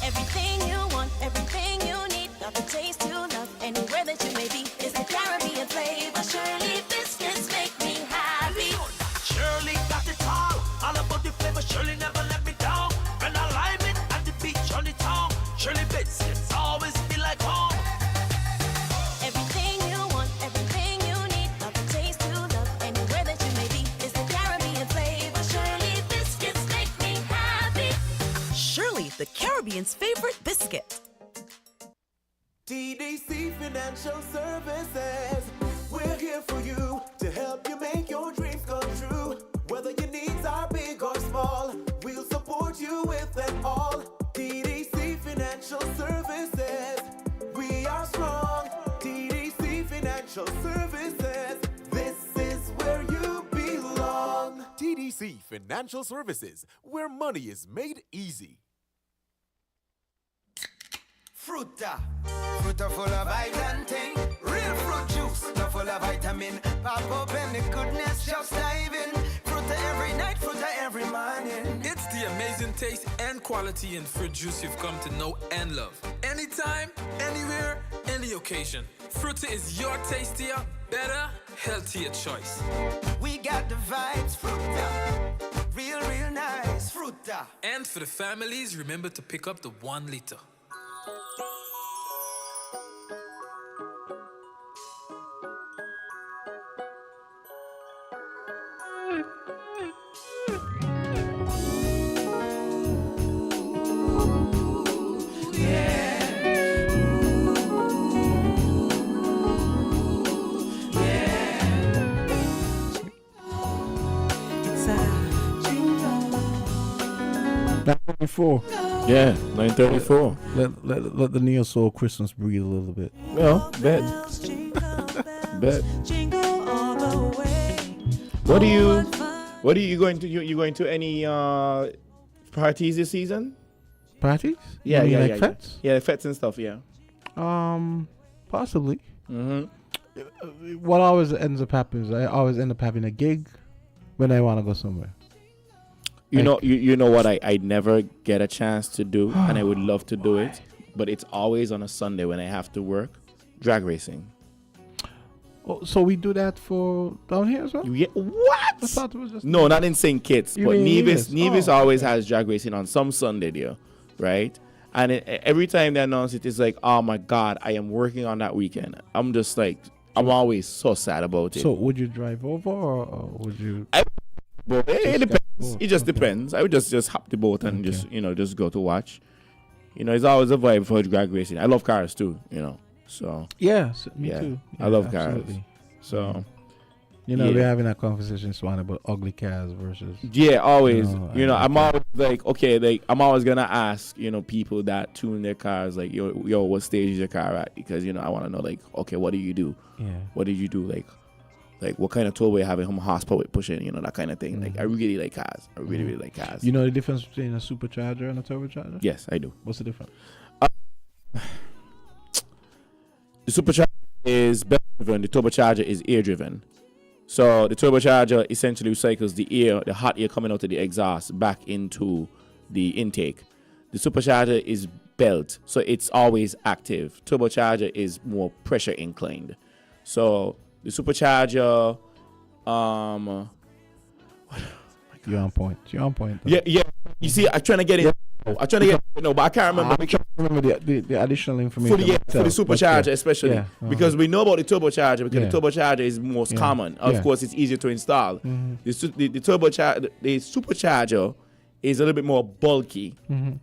Everything you want, everything you need, got the taste you love, anywhere that you may be. It's the Caribbean flavor. Shirley biscuits make me happy. Shirley got it all about the flavor. Shirley never let me down. When I lime it at the beach on the town, Shirley biscuits always feel like home. Everything you want, everything you need, got the taste you love, anywhere that you may be. It's the Caribbean flavor. Shirley biscuits make me happy. Shirley, the Caribbean's favorite biscuit. TVC Financial Services. We're here for you to help you make your dreams come true. Whether your needs are big or small, we'll support you with it all. TVC Financial Services. We are strong. TVC Financial Services. This is where you belong. TDC Financial Services, where money is made easy. Fruta. Fruta full of vitamin thing. Real fruit juice, not full of vitamin. Pop open the goodness, just dive in. Fruta every night, fruta every morning. It's the amazing taste and quality in fruit juice you've come to know and love. Anytime, anywhere, any occasion. Fruta is your tastier, better, healthier choice. We got the vibes, fruta. Real, real nice, fruta. And for the families, remember to pick up the 1 liter. Yeah, 9:34. Let the neo soul Christmas breathe a little bit. Well, bet. Bet. What are you going to? You going to any parties this season? Parties? Yeah, You mean yeah, like yeah, fetes? yeah, fetes and stuff. Yeah. Possibly. Mm-hmm. What always ends up happening is I always end up having a gig when I want to go somewhere. You know what I never get a chance to do, and I would love to do it, but it's always on a Sunday when I have to work. Drag racing. Oh, so we do that for down here as well? What? I thought it was just No, not in St. Kitts, You but mean Nevis always has drag racing on some Sunday there, right? And every time they announce it, it's like, oh my God, I am working on that weekend. I'm just like, I'm always so sad about it. So would you drive over or would you? But it depends. Boat. It just depends. I would just hop the boat and just go to watch. It's always a vibe for drag racing. I love cars too, So Yeah, me yeah, too. I love absolutely. cars. So we're having a conversation, Swan, about ugly cars versus. yeah, always. I I'm always like, okay, like I'm always gonna ask, people that tune their cars, like, yo, what stage is your car at? Because I want to know, like, okay, what do you do? Yeah. What did you do? Like what kind of turbo you have, how much horsepower it pushing, that kind of thing. Like I really like cars. I really, really like cars. You know the difference between a supercharger and a turbocharger? Yes, I do. What's the difference? The supercharger is belt driven. The turbocharger is air driven. So the turbocharger essentially recycles the hot air coming out of the exhaust back into the intake. The supercharger is belt, so it's always active. Turbocharger is more pressure inclined. So the supercharger, You're on point. Yeah. You see, I'm trying to get it. I'm trying to get it, but I can't remember. I can't remember the additional information. For the supercharger, especially because we know about the turbocharger because the turbocharger is most common. Of course, it's easier to install. The supercharger is a little bit more bulky,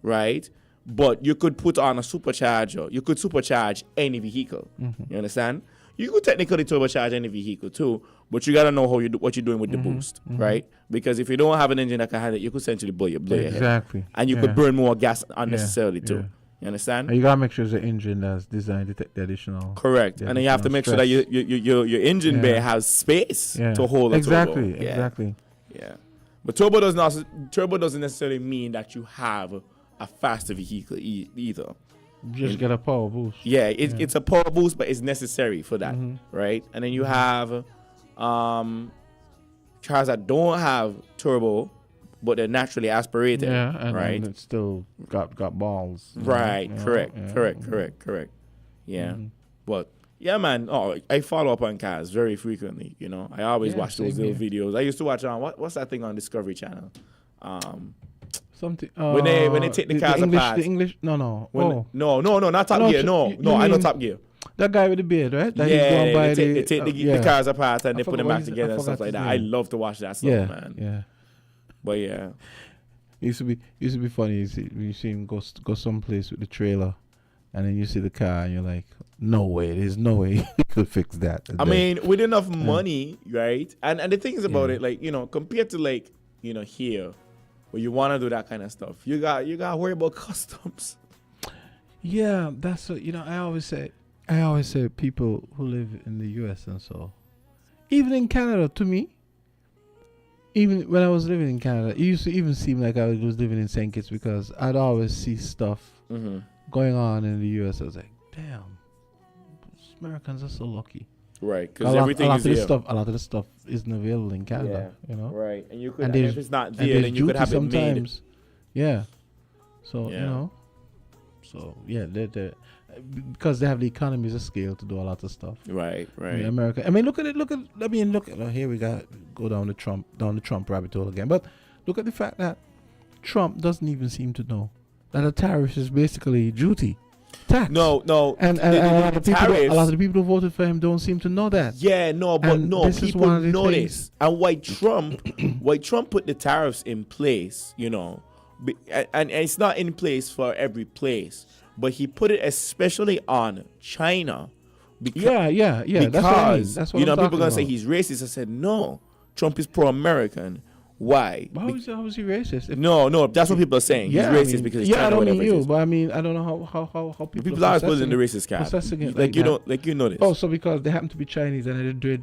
right? But you could put on a supercharger. You could supercharge any vehicle. You understand? You could technically turbocharge any vehicle too, but you gotta know what you're doing with the boost, right? Because if you don't have an engine that can handle it, you could essentially blow your head. Exactly. And you could burn more gas unnecessarily too. You understand? And you gotta make sure it's an engine that's designed to take the additional. Correct. And then you have to make sure that your engine bay has space to hold a turbo. Exactly. Yeah. But turbo doesn't necessarily mean that you have a faster vehicle either. Just get a power boost. Yeah, it's a power boost, but it's necessary for that, right? And then you have cars that don't have turbo, but they're naturally aspirated, right? And it's still got balls. Right, correct. Yeah, but yeah, man. Oh, I follow up on cars very frequently. I always watch those little videos. I used to watch on what's that thing on Discovery Channel? Something when they take the cars apart. The English? No, no, not Top Gear. No, I know Top Gear. That guy with the beard, right? That they take the cars apart and they put them back together and stuff like that. I love to watch that stuff, man. Yeah. But yeah, it used to be funny. You see him go someplace with the trailer, and then you see the car, and you're like, no way, there's no way he could fix that. I mean, with enough money, right? And the thing is about it, like compared to like here. Where you want to do that kind of stuff, you got to worry about customs. Yeah, that's what, I always say people who live in the U.S. and so, even in Canada, to me, even when I was living in Canada, it used to even seem like I was living in St. Kitts because I'd always see stuff going on in the U.S., I was like, damn, Americans are so lucky. Right, because everything is here. A lot of the stuff isn't available in Canada, you know. Right, and you could, and if it's not there, then you could have it made. Yeah. So you know. So yeah, they because they have the economies of scale to do a lot of stuff. Right. I mean, America. I mean, look at. Here we go down the Trump rabbit hole again. But look at the fact that Trump doesn't even seem to know that a tariff is basically duty. Tax. No. And a lot of the people who voted for him don't seem to know that. Yeah, no, but people know this. And why Trump put the tariffs in place, you know, and it's not in place for every place, but he put it especially on China. Yeah. Because, that's what I mean. That's what you know, people are going to say about. he's racist. I said, no, Trump is pro-American. Why? How is he racist? No, that's what people are saying. Yeah, he's racist because China, I don't mean you, is. but I mean I don't know how people are putting in the racist cap. You know this. Oh, so because they happen to be Chinese and they're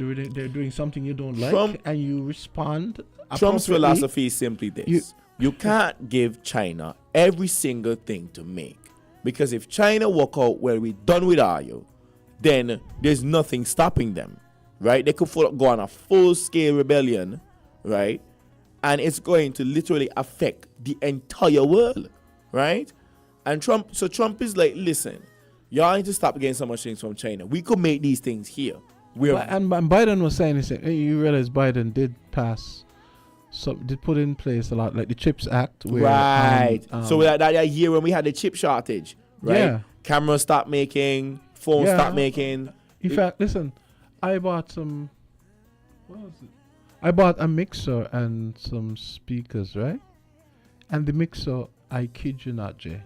doing something you don't like, and you respond. Trump's philosophy is simply this: you can't give China every single thing to make, because if China walk out, well, we're done with you, then there's nothing stopping them, right? They could go on a full-scale rebellion, right? And it's going to literally affect the entire world, right? And Trump is like, listen, y'all need to stop getting so much things from China. We could make these things here. And Biden was saying, you realize Biden did put in place a lot, like the CHIPS Act. Where, right. So that year when we had the chip shortage, right? Yeah. Cameras stopped making, phones stopped making. In fact, listen, I bought some, what was it? I bought a mixer and some speakers, right? And the mixer, I kid you not, Jay,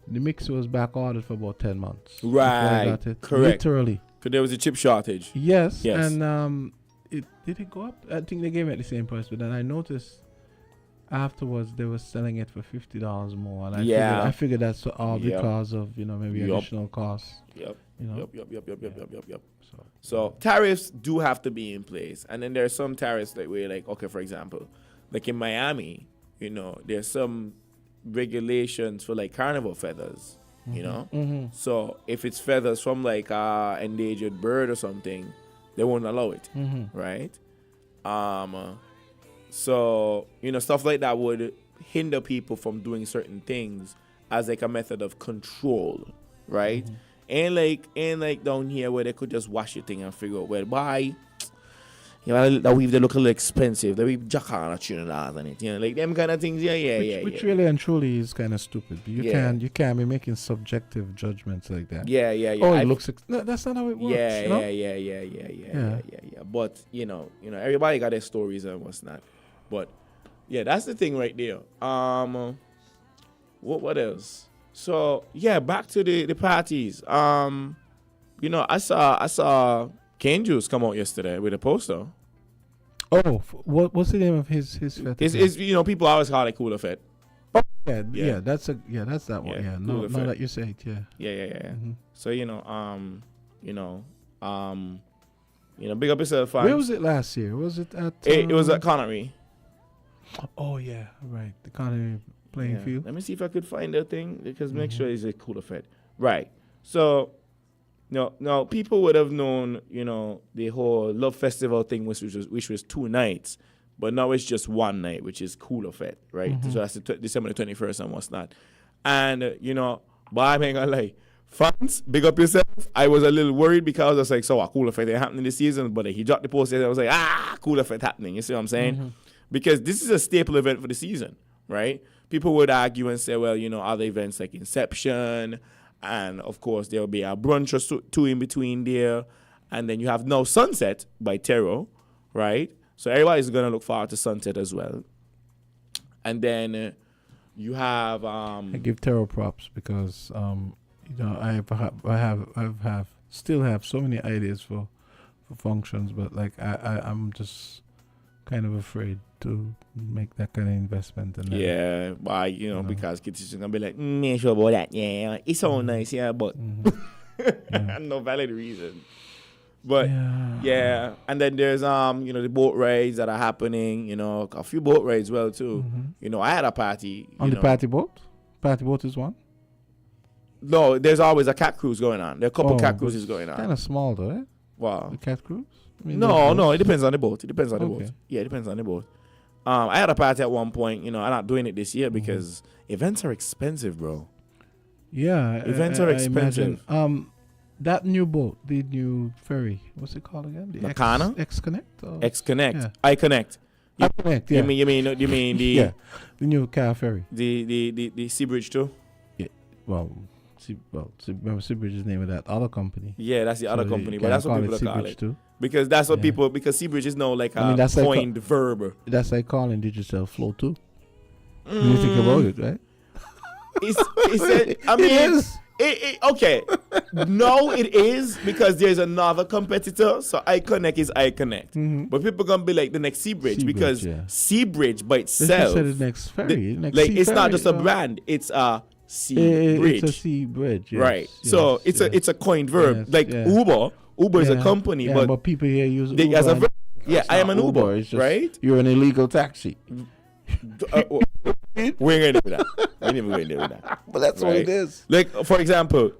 the mixer was back ordered for about 10 months. Right, I got it. correct. Literally. Because there was a chip shortage. Yes. And did it go up? I think they gave it the same price, but then I noticed afterwards they were selling it for $50 more. And I figured that's all because of, maybe additional costs. Yep. Yep. So tariffs do have to be in place, and then there are some tariffs that we're like, okay, for example, like in Miami, there's some regulations for like carnival feathers, So if it's feathers from like endangered bird or something, they won't allow it, right? So stuff like that would hinder people from doing certain things as like a method of control, right? And like down here where they could just wash your thing and figure out, well, why? That weave, they look a little expensive. They weave jacana Trinidad on it. Like them kind of things. Which really and truly is kind of stupid. You can't be making subjective judgments like that. Yeah. Oh, it looks. No, that's not how it works. Yeah. But everybody got their stories and what's not. But yeah, that's the thing right there. What else? So yeah, back to the parties. I saw Cane Juice come out yesterday with a poster. Oh, what's the name of his festival? It's people always call it Cooler Fete. Oh yeah, that's that one. Yeah, no, that you say it. Yeah. Mm-hmm. So big up yourself, fans. Where was it last year? Was it at? It was at Connery. Oh yeah, right. The Connery playing field. Let me see if I could find that thing, because make sure it's a Cooler Fete. Right. So. No, people would have known, the whole Love Festival thing, which was 2 nights, but now it's just 1 night, which is Cooler Fete, right? So that's December the 21st and what's not. And, but I'm ain't gonna lie, fans, big up yourself. I was a little worried because I was like, so Cooler Fete ain't happening this season, but he dropped the post and I was like, Cooler Fete happening. You see what I'm saying? Because this is a staple event for the season, right? People would argue and say, well, other events like Inception, and, of course, there will be a brunch or two in between there. And then you have No Sunset by Tero, right? So everybody's going to look forward to Sunset as well. And then you have... I give Tero props because, I still have so many ideas for functions. But, like, I'm just kind of afraid to make that kind of investment. And because kids are going to be like, ain't sure about that, it's so nice, but no valid reason. But, and then there's, the boat rides that are happening, a few boat rides too. I had a party. On the party boat? Party boat is one? No, there's always a cat cruise going on. There are a couple cat cruises going on. Kind of small though, eh? Wow. The cat cruise? I mean, No, it depends on the boat. It depends on the Okay. boat. Yeah, it depends on the boat. I had a party at one point. I'm not doing it this year because events are expensive, bro. Yeah, Events are expensive. Imagine. That new boat, the new ferry, what's it called again? The Nakana? X-Connect? X-Connect. Yeah. I-Connect. I-Connect, yeah. You mean the Yeah, the new car ferry. the Sea Bridge too? Yeah, remember Seabridge's name of that other company. Yeah, that's the other So company, you but that's what can people call it call Seabridge it. too. Because that's what Yeah. because Sea Bridge is now like I mean, a that's like coined verb. That's like calling digital flow too. When you think about it, right? Okay. No, it is because there's another competitor. So iConnect is iConnect. But people gonna be like the next Sea Bridge because Sea Bridge by itself. The next ferry. It's not just a brand, it's a sea bridge. It's a sea bridge. Yes, right. So it's a coined verb. Uber. Uber is a company, but people here use Uber. As a verb. Yeah, I am an Uber, it's just, right? You're an illegal taxi. We ain't gonna do that. We ain't even gonna do that. But that's what it is. Like, for example,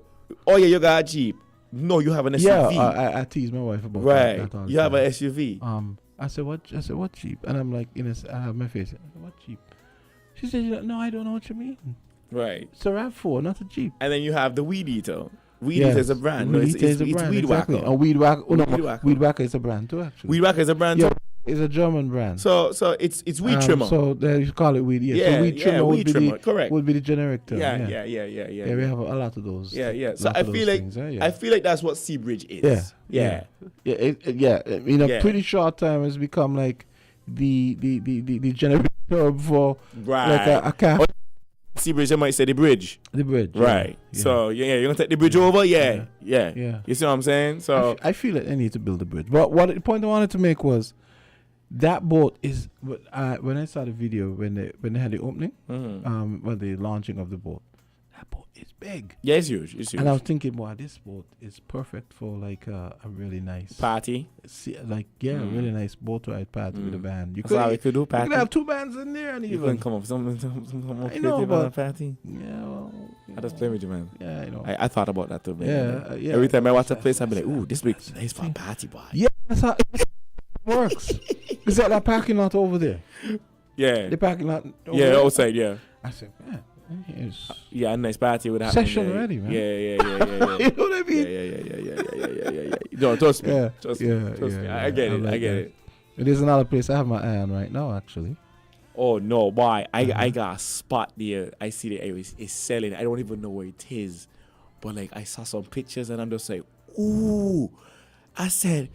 you got a Jeep. No, you have an SUV. Yeah, I tease my wife about that all the You have time. an SUV. I said, what Jeep? And I'm like, I have my face. What Jeep? She said, no, I don't know what you mean. Right. It's a RAV4, not a Jeep. And then you have the Weed Eater. Weed Eater is a brand. No, it's Weed exactly. Whacker. And Weed Whacker. Weed Whacker. Weed Whacker is a brand too, actually. Weed Whacker is a brand too. It's a German brand. So it's Weed Trimmer. So you call it Weed. Yeah. So Weed Trimmer would be correct. Would be the generic term. Yeah. Yeah, we have a lot of those. Yeah. So I feel like that's what Sea Bridge is. Yeah. In a pretty short time, it's become like the generic term for like a car. Sea Bridge, I might say the bridge. The bridge. Right. Yeah. So you're gonna take the bridge over? Yeah. You see what I'm saying? So I feel like I need to build a bridge. But what the point I wanted to make was that boat is when I saw the video when they had the opening, when the launching of the boat, that boat is big. Yeah, it's huge. And I was thinking, wow, this boat is perfect for like a really nice party. A really nice boat ride party with a band. You could do party. You could have two bands in there, and you can come up with some creative on a party. Yeah, well, I just play with you, man. Yeah, I know. I thought about that too, man. Yeah. Every time I watch a place, I be like, ooh, this looks nice for a party, boy. Yeah, that's how it works. Is that parking lot over there? Yeah. The parking lot. Over outside. Yeah. I said, man. A nice party would happen. Session ready, man. Yeah. You know what I mean? Yeah. No, trust me. Trust me. I get it. It is another place I have my eye on right now, actually. Oh no, boy! I got a spot there. I see that it's selling. I don't even know where it is, but like I saw some pictures and I'm just like, ooh! I said,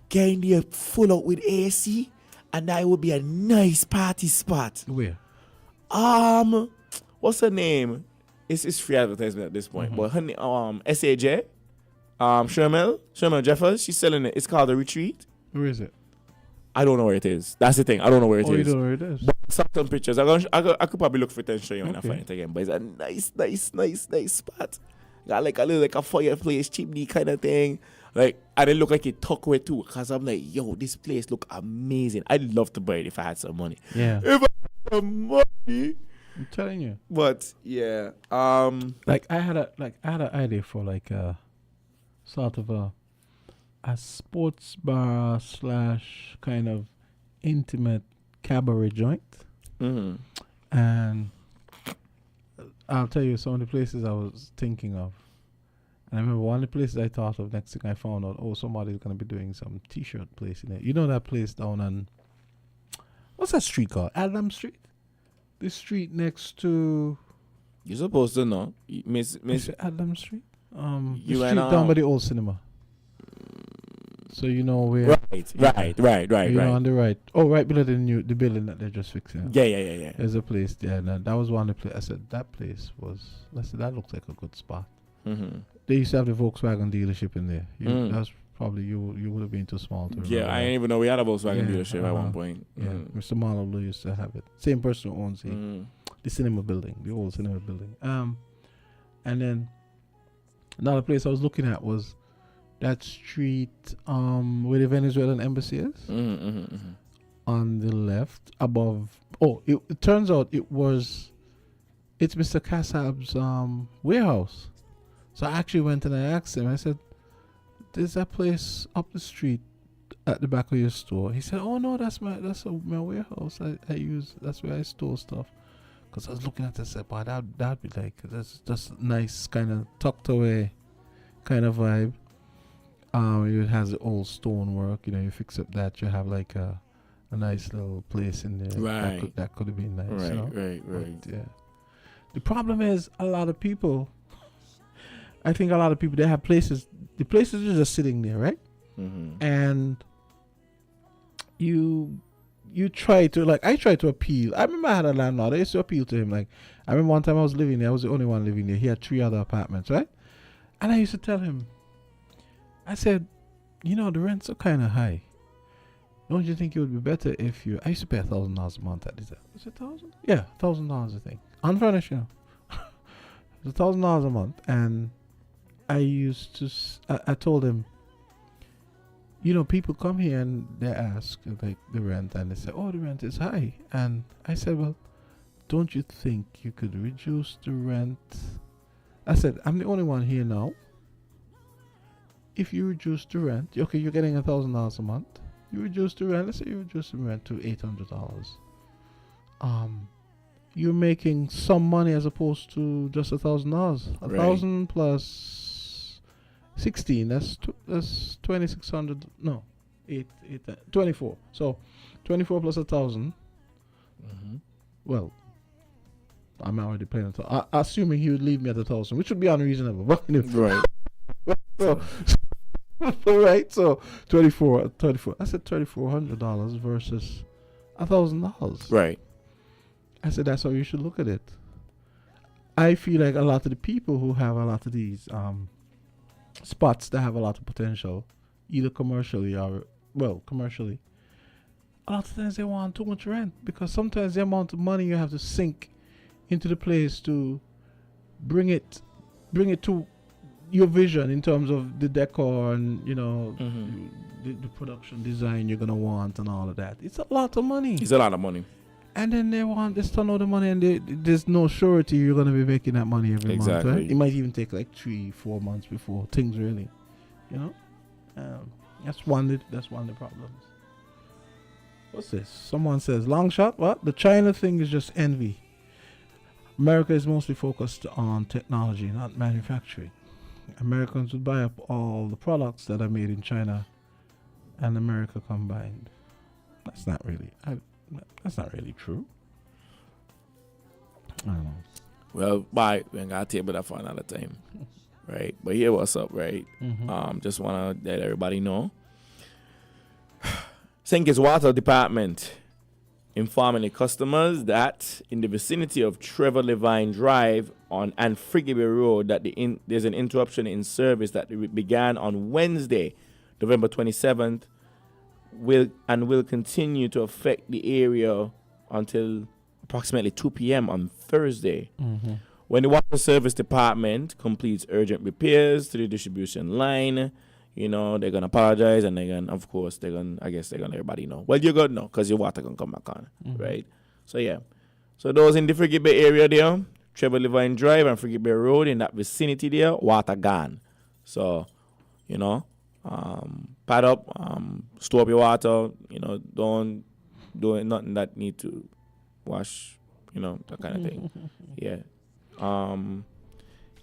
getting there full out with AC, and that would be a nice party spot. Where? What's her name? It's free advertisement at this point, but her name, SAJ, Shermel Jeffers, she's selling it. It's called The Retreat. Where is it? I don't know where it is. That's the thing. I don't know where it is. You don't know where it is? But I saw some pictures. I could probably look for it and show you when I find it again. But it's a nice spot. Got like a little like a fireplace chimney kind of thing. Like, and it look like it tucked away too. Cause I'm like, yo, this place look amazing. I'd love to buy it if I had some money. Yeah. If I had some money. I'm telling you. But yeah. Like I had an idea for like a sort of a sports bar / kind of intimate cabaret joint. And I'll tell you some of the places I was thinking of. And I remember one of the places I thought of, next thing I found out, somebody's going to be doing some t-shirt place in there. You know that place down on, what's that street called? Adam Street? The street next to... You're supposed to know. Miss Adam Street? The street down by the old cinema. So you know where... Right. You know, on the right. Oh, right below the building that they're just fixing. Yeah. There's a place there. And that was one of the places. I said, that place that looks like a good spot. They used to have the Volkswagen dealership in there. That's probably, you would have been too small to remember. Yeah, I didn't even know we had a Volkswagen dealership at one point. Yeah, Mr. Marlowe used to have it. Same person who owns the cinema building, the old cinema building. And then another place I was looking at was that street where the Venezuelan embassy is. On the left, above. It turns out it's Mr. Kassab's warehouse. So I actually went and I asked him. I said, "There's that place up the street at the back of your store." He said, "Oh no, that's my warehouse. I use that's where I store stuff." Because I was looking at this, I said, "Boy, that'd be like that's just nice, kind of tucked away, kind of vibe." It has the old stonework. You fix up that, you have like a nice little place in there. Right. That could have been nice. Right. But, yeah. The problem is a lot of people. I think a lot of people, they have places. The places are just sitting there, right? Mm-hmm. And you try to, like, I try to appeal. I remember I had a landlord. I used to appeal to him. Like, I remember one time I was living there. I was the only one living there. He had 3 other apartments, right? And I used to tell him, I said, the rents are kind of high. Don't you think it would be better if I used to pay $1,000 a month at this. Was it $1,000? Yeah, $1,000 I think. Unfurnished, It was $1,000 a month. And I used to, I told him, people come here and they ask like the rent, and they say, "Oh, the rent is high." And I said, "Well, don't you think you could reduce the rent?" I said, "I'm the only one here now. If you reduce the rent, okay, you're getting $1,000 a month. You reduce the rent. Let's say you reduce the rent to $800. You're making some money as opposed to just $1,000. Right. 1,000 plus 16. That's 2,600. No, 24. So 24 plus 1,000. Mm-hmm. Well, I'm already paying it. Assuming he would leave me at 1,000, which would be unreasonable. But Right. so, right. So 24. I said $3,400 versus $1,000. Right. I said that's how you should look at it. I feel like a lot of the people who have a lot of these spots that have a lot of potential, either commercially or commercially, a lot of times they want too much rent, because sometimes the amount of money you have to sink into the place to bring it to your vision in terms of the decor and the production design you're gonna want and all of that. It's a lot of money. It's a lot of money. And then they want this ton of the money, and there's no surety you're going to be making that money every month, right? It might even take like 3-4 months before things really, that's one of the problems. What's this? Someone says, long shot, what? The China thing is just envy. America is mostly focused on technology, not manufacturing. Americans would buy up all the products that are made in China and America combined. That's not really true. I don't know. Well, bye. We ain't got to table that for another time. Right? But here, what's up, right? Mm-hmm. Just want to let everybody know. St. Kitts Water Department informing the customers that in the vicinity of Trevor Levine Drive and Friggy Bay Road that there's an interruption in service that began on Wednesday, November 27th, will continue to affect the area until approximately 2 p.m. on Thursday. Mm-hmm. When the Water Service Department completes urgent repairs to the distribution line, they're going to apologize, and I guess they're going to let everybody know. Well, you're good now because your water going to come back on, right? So, yeah. So, those in the Frigate Bay area there, Trevor Levine Drive and Frigate Bay Road, in that vicinity there, water gone. So, pad up, store up your water, don't do nothing that need to wash, that kind of thing. Yeah.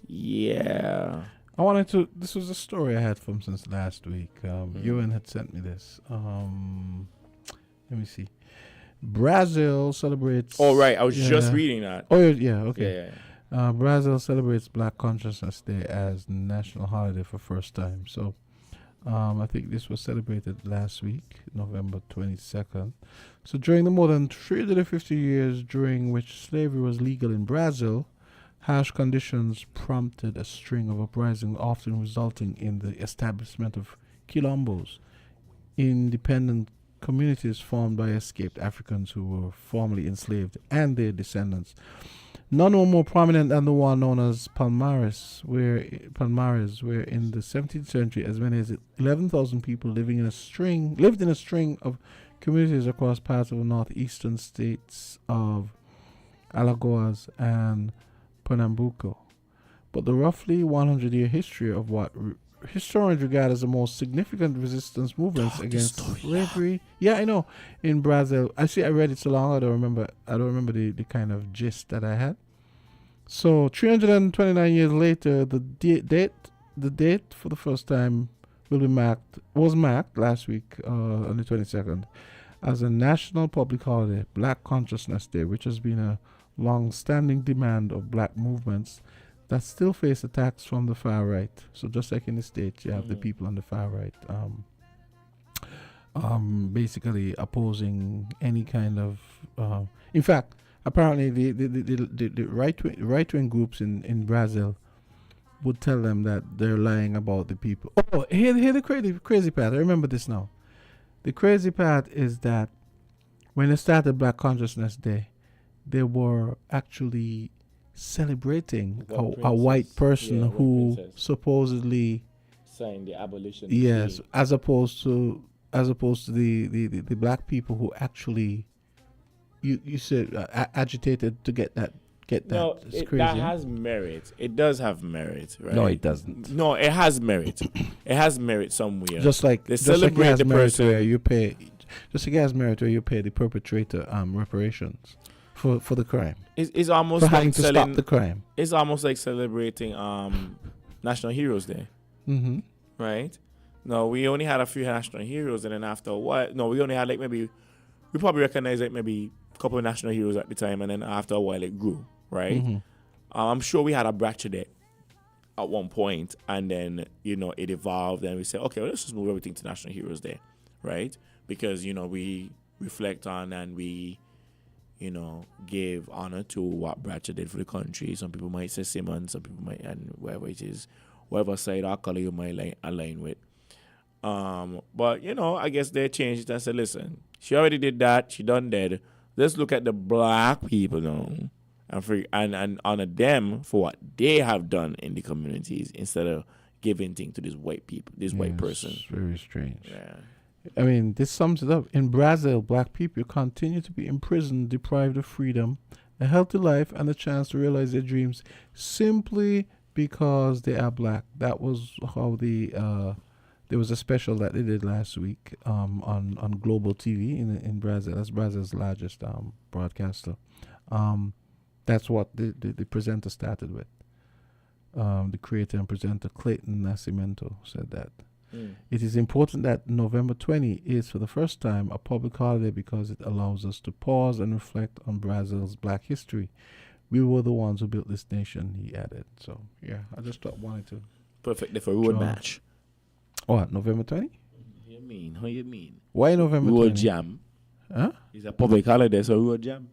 Yeah. I wanted to, this was a story I had from since last week. Ewan had sent me this. Let me see. Brazil celebrates. Oh, right. I was just reading that. Oh, yeah. Okay. Yeah. Brazil celebrates Black Consciousness Day as national holiday for first time. So, I think this was celebrated last week, November 22nd. So during the more than 350 years during which slavery was legal in Brazil, harsh conditions prompted a string of uprisings, often resulting in the establishment of quilombos, independent communities formed by escaped Africans who were formerly enslaved and their descendants. None were more prominent than the one known as Palmares, where in the 17th century as many as 11,000 people lived in a string of communities across parts of the northeastern states of Alagoas and Pernambuco. but the roughly 100-year history of what historians regard as the most significant resistance movements against slavery. Yeah, I know. In Brazil, I read it so long I don't remember the kind of gist that I had. So 329 years later, the date for the first time was marked last week on the 22nd as a national public holiday, Black Consciousness Day, which has been a long-standing demand of black movements that still face attacks from the far right. So just like in the States, you have the people on the far right basically opposing any kind of... in fact, apparently the right-wing groups in Brazil would tell them that they're lying about the people. Oh, hear the crazy part. I remember this now. The crazy part is that when they started Black Consciousness Day, they were actually celebrating a white person who supposedly signed the abolition. Yes, as opposed to the black people who actually you said agitated to get that. No, it's crazy. That has merit. It does have merit, right? No, it doesn't. No, it has merit. It has merit somewhere. Just like they celebrate like the person. Where you pay, just like it has merit where you pay the perpetrator reparations for the crime. It's almost for like having to stop the crime. It's almost like celebrating National Heroes Day, right? No, we only had a few national heroes, and then after a while, we only had we probably recognized maybe a couple of national heroes at the time, and then after a while it grew, right? I'm sure we had a Bratcher at one point, and then it evolved, and we said, okay, well, let's just move everything to National Heroes Day, right? Because we reflect on and we give honor to what Bratcher did for the country. Some people might say Simmons, some people might, and whatever it is, whatever side or color you might align with. But I guess they changed it and said, listen, she already did that, she done dead. Let's look at the black people now and honor them for what they have done in the communities instead of giving things to these white people, white person. It's very strange. Yeah. I mean, this sums it up. In Brazil, black people continue to be imprisoned, deprived of freedom, a healthy life, and the chance to realize their dreams simply because they are black. That was how there was a special that they did last week on Global TV in Brazil. That's Brazil's largest broadcaster. That's what the presenter started with. The creator and presenter Clayton Nascimento said that. It is important that November 20 is for the first time a public holiday because it allows us to pause and reflect on Brazil's black history. We were the ones who built this nation, he added. So, yeah, I just wanted to... Perfect for road match. What, November 20? How you mean? Why November 20? Road jam. Huh? It's a public holiday, so road jam.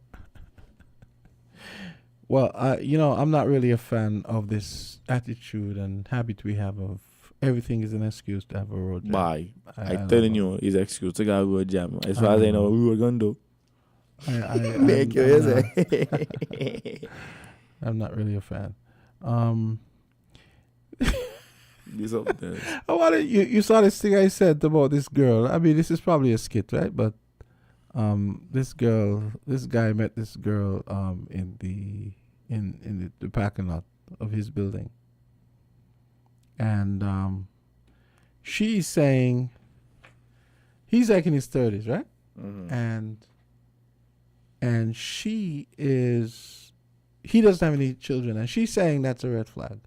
Well, I'm not really a fan of this attitude and habit we have of everything is an excuse to have a road jam. Bye. I'm telling you, it's an excuse to go road jam. As far as I know, we were going to do. Make you I'm not really a fan. You saw this thing I said about this girl. I mean, this is probably a skit, right? But this guy met this girl in the parking lot of his building. And she's saying he's like in his 30s, right? And he doesn't have any children, and she's saying that's a red flag.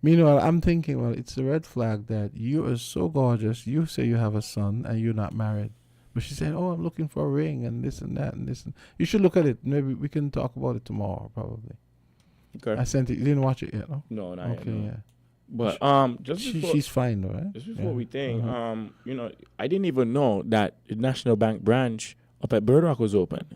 Meanwhile, I'm thinking, well, it's a red flag that you are so gorgeous. You say you have a son and you're not married. But she's saying, oh, I'm looking for a ring and this and that and this. You should look at it. Maybe we can talk about it tomorrow, probably. Okay. I sent it. You didn't watch it yet, no? No, not okay, yet. No. Yeah. But she's fine, though, right? Just before we think, I didn't even know that the National Bank branch up at Bird Rock was open.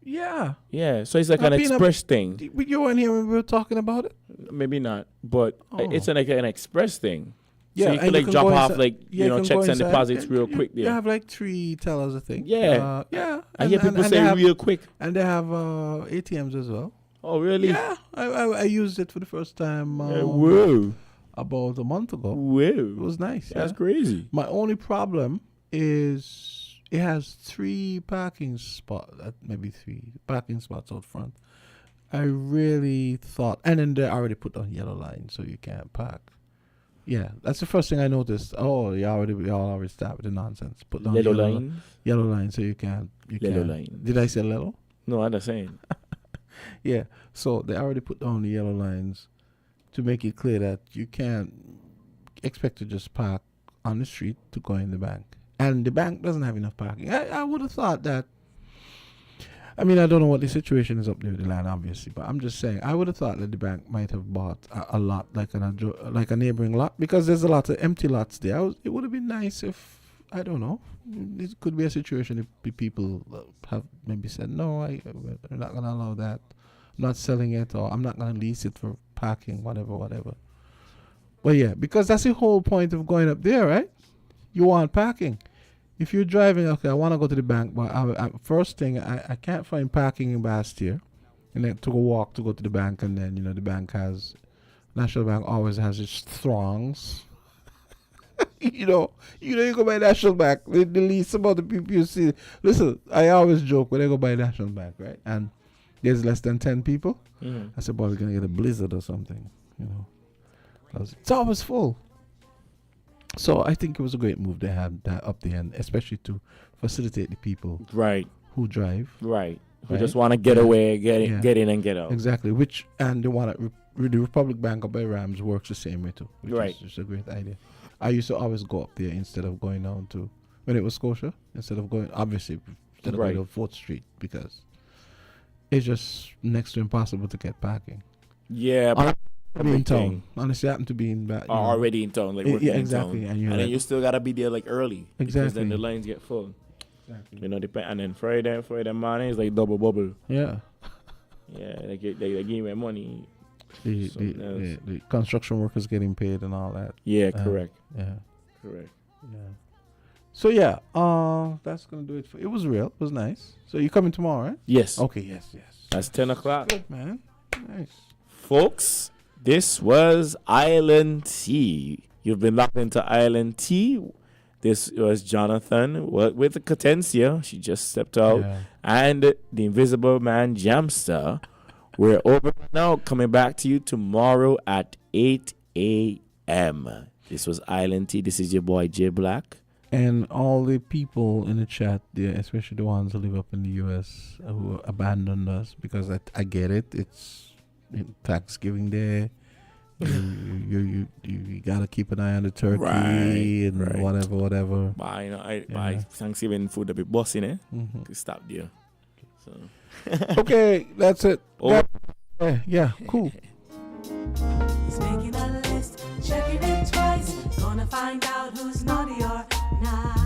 Yeah. Yeah, so it's like an express thing. You weren't here when we were talking about it? Maybe not, but it's like an express thing. Yeah, so you can drop off checks and deposits real quick there. You have 3 tellers, I think. Yeah. Yeah. I hear people say real quick. And they have ATMs as well. Oh, really? Yeah. I used it for the first time whoa. About a month ago. Whoa. It was nice. That's crazy. My only problem is it has 3 parking spots, maybe 3 parking spots out front. I really thought, and then they already put on yellow line so you can't park. Yeah, that's the first thing I noticed. Oh, y'all already start with the nonsense. Put down yellow line so you can't. Yellow line. Did I say yellow? No, I'm just saying. Yeah, so they already put down the yellow lines to make it clear that you can't expect to just park on the street to go in the bank. And the bank doesn't have enough parking. I would have thought that. I mean, I don't know what the situation is up there with the land, obviously, but I'm just saying, I would have thought that the bank might have bought a lot, like a neighboring lot, because there's a lot of empty lots there. It would have been nice if, I don't know, it could be a situation if the people have maybe said, no, we're not going to allow that. I'm not selling it, or I'm not going to lease it for parking, whatever. But yeah, because that's the whole point of going up there, right? You want parking. If you're driving, okay, I want to go to the bank, but first thing, I can't find parking in Bastille, and then took a walk to go to the bank, and then, the bank National Bank always has its throngs. you go by National Bank, the least amount of people you see. Listen, I always joke when I go by National Bank, right? And there's less than 10 people. Mm-hmm. I said, boy, we're going to get a blizzard or something, It's always full. So I think it was a great move they had that up there, and especially to facilitate the people who drive. Right. Who just want to get away, get in and get out. Exactly. And they want to, the Republic Bank up by Rams works the same way too. Which is just a great idea. I used to always go up there instead of going down to, when it was Scotia, instead of going to 4th Street, because it's just next to impossible to get parking. Yeah. In town. Honestly, I happen to be in already in town, like working exactly. in town. And then you still gotta be there like early. Exactly. Because then the lines get full. Exactly. And then Friday morning is like double bubble. Yeah. Yeah, they give me money. The construction workers getting paid and all that. Yeah, correct. Yeah. Correct. Yeah. So yeah, that's gonna do it it was real. It was nice. So you coming tomorrow, right? Yes. Okay, yes. That's 10 o'clock. Good, man. Nice. Folks, this was Island Tea. You've been locked into Island Tea. This was Jonathan with the Kortensia. She just stepped out. Yeah. And the Invisible Man Jamsta. We're over now. Coming back to you tomorrow at 8 a.m. This was Island Tea. This is your boy Jay Black. And all the people in the chat there, especially the ones who live up in the U.S. who abandoned us, because I get it. It's Thanksgiving Day. You gotta keep an eye on the turkey and whatever. Buy Thanksgiving food that be bossing, eh? Mm-hmm. Stop there. So okay, that's it. Yeah, cool. He's making a list, checking it twice, gonna find out who's naughty or nice.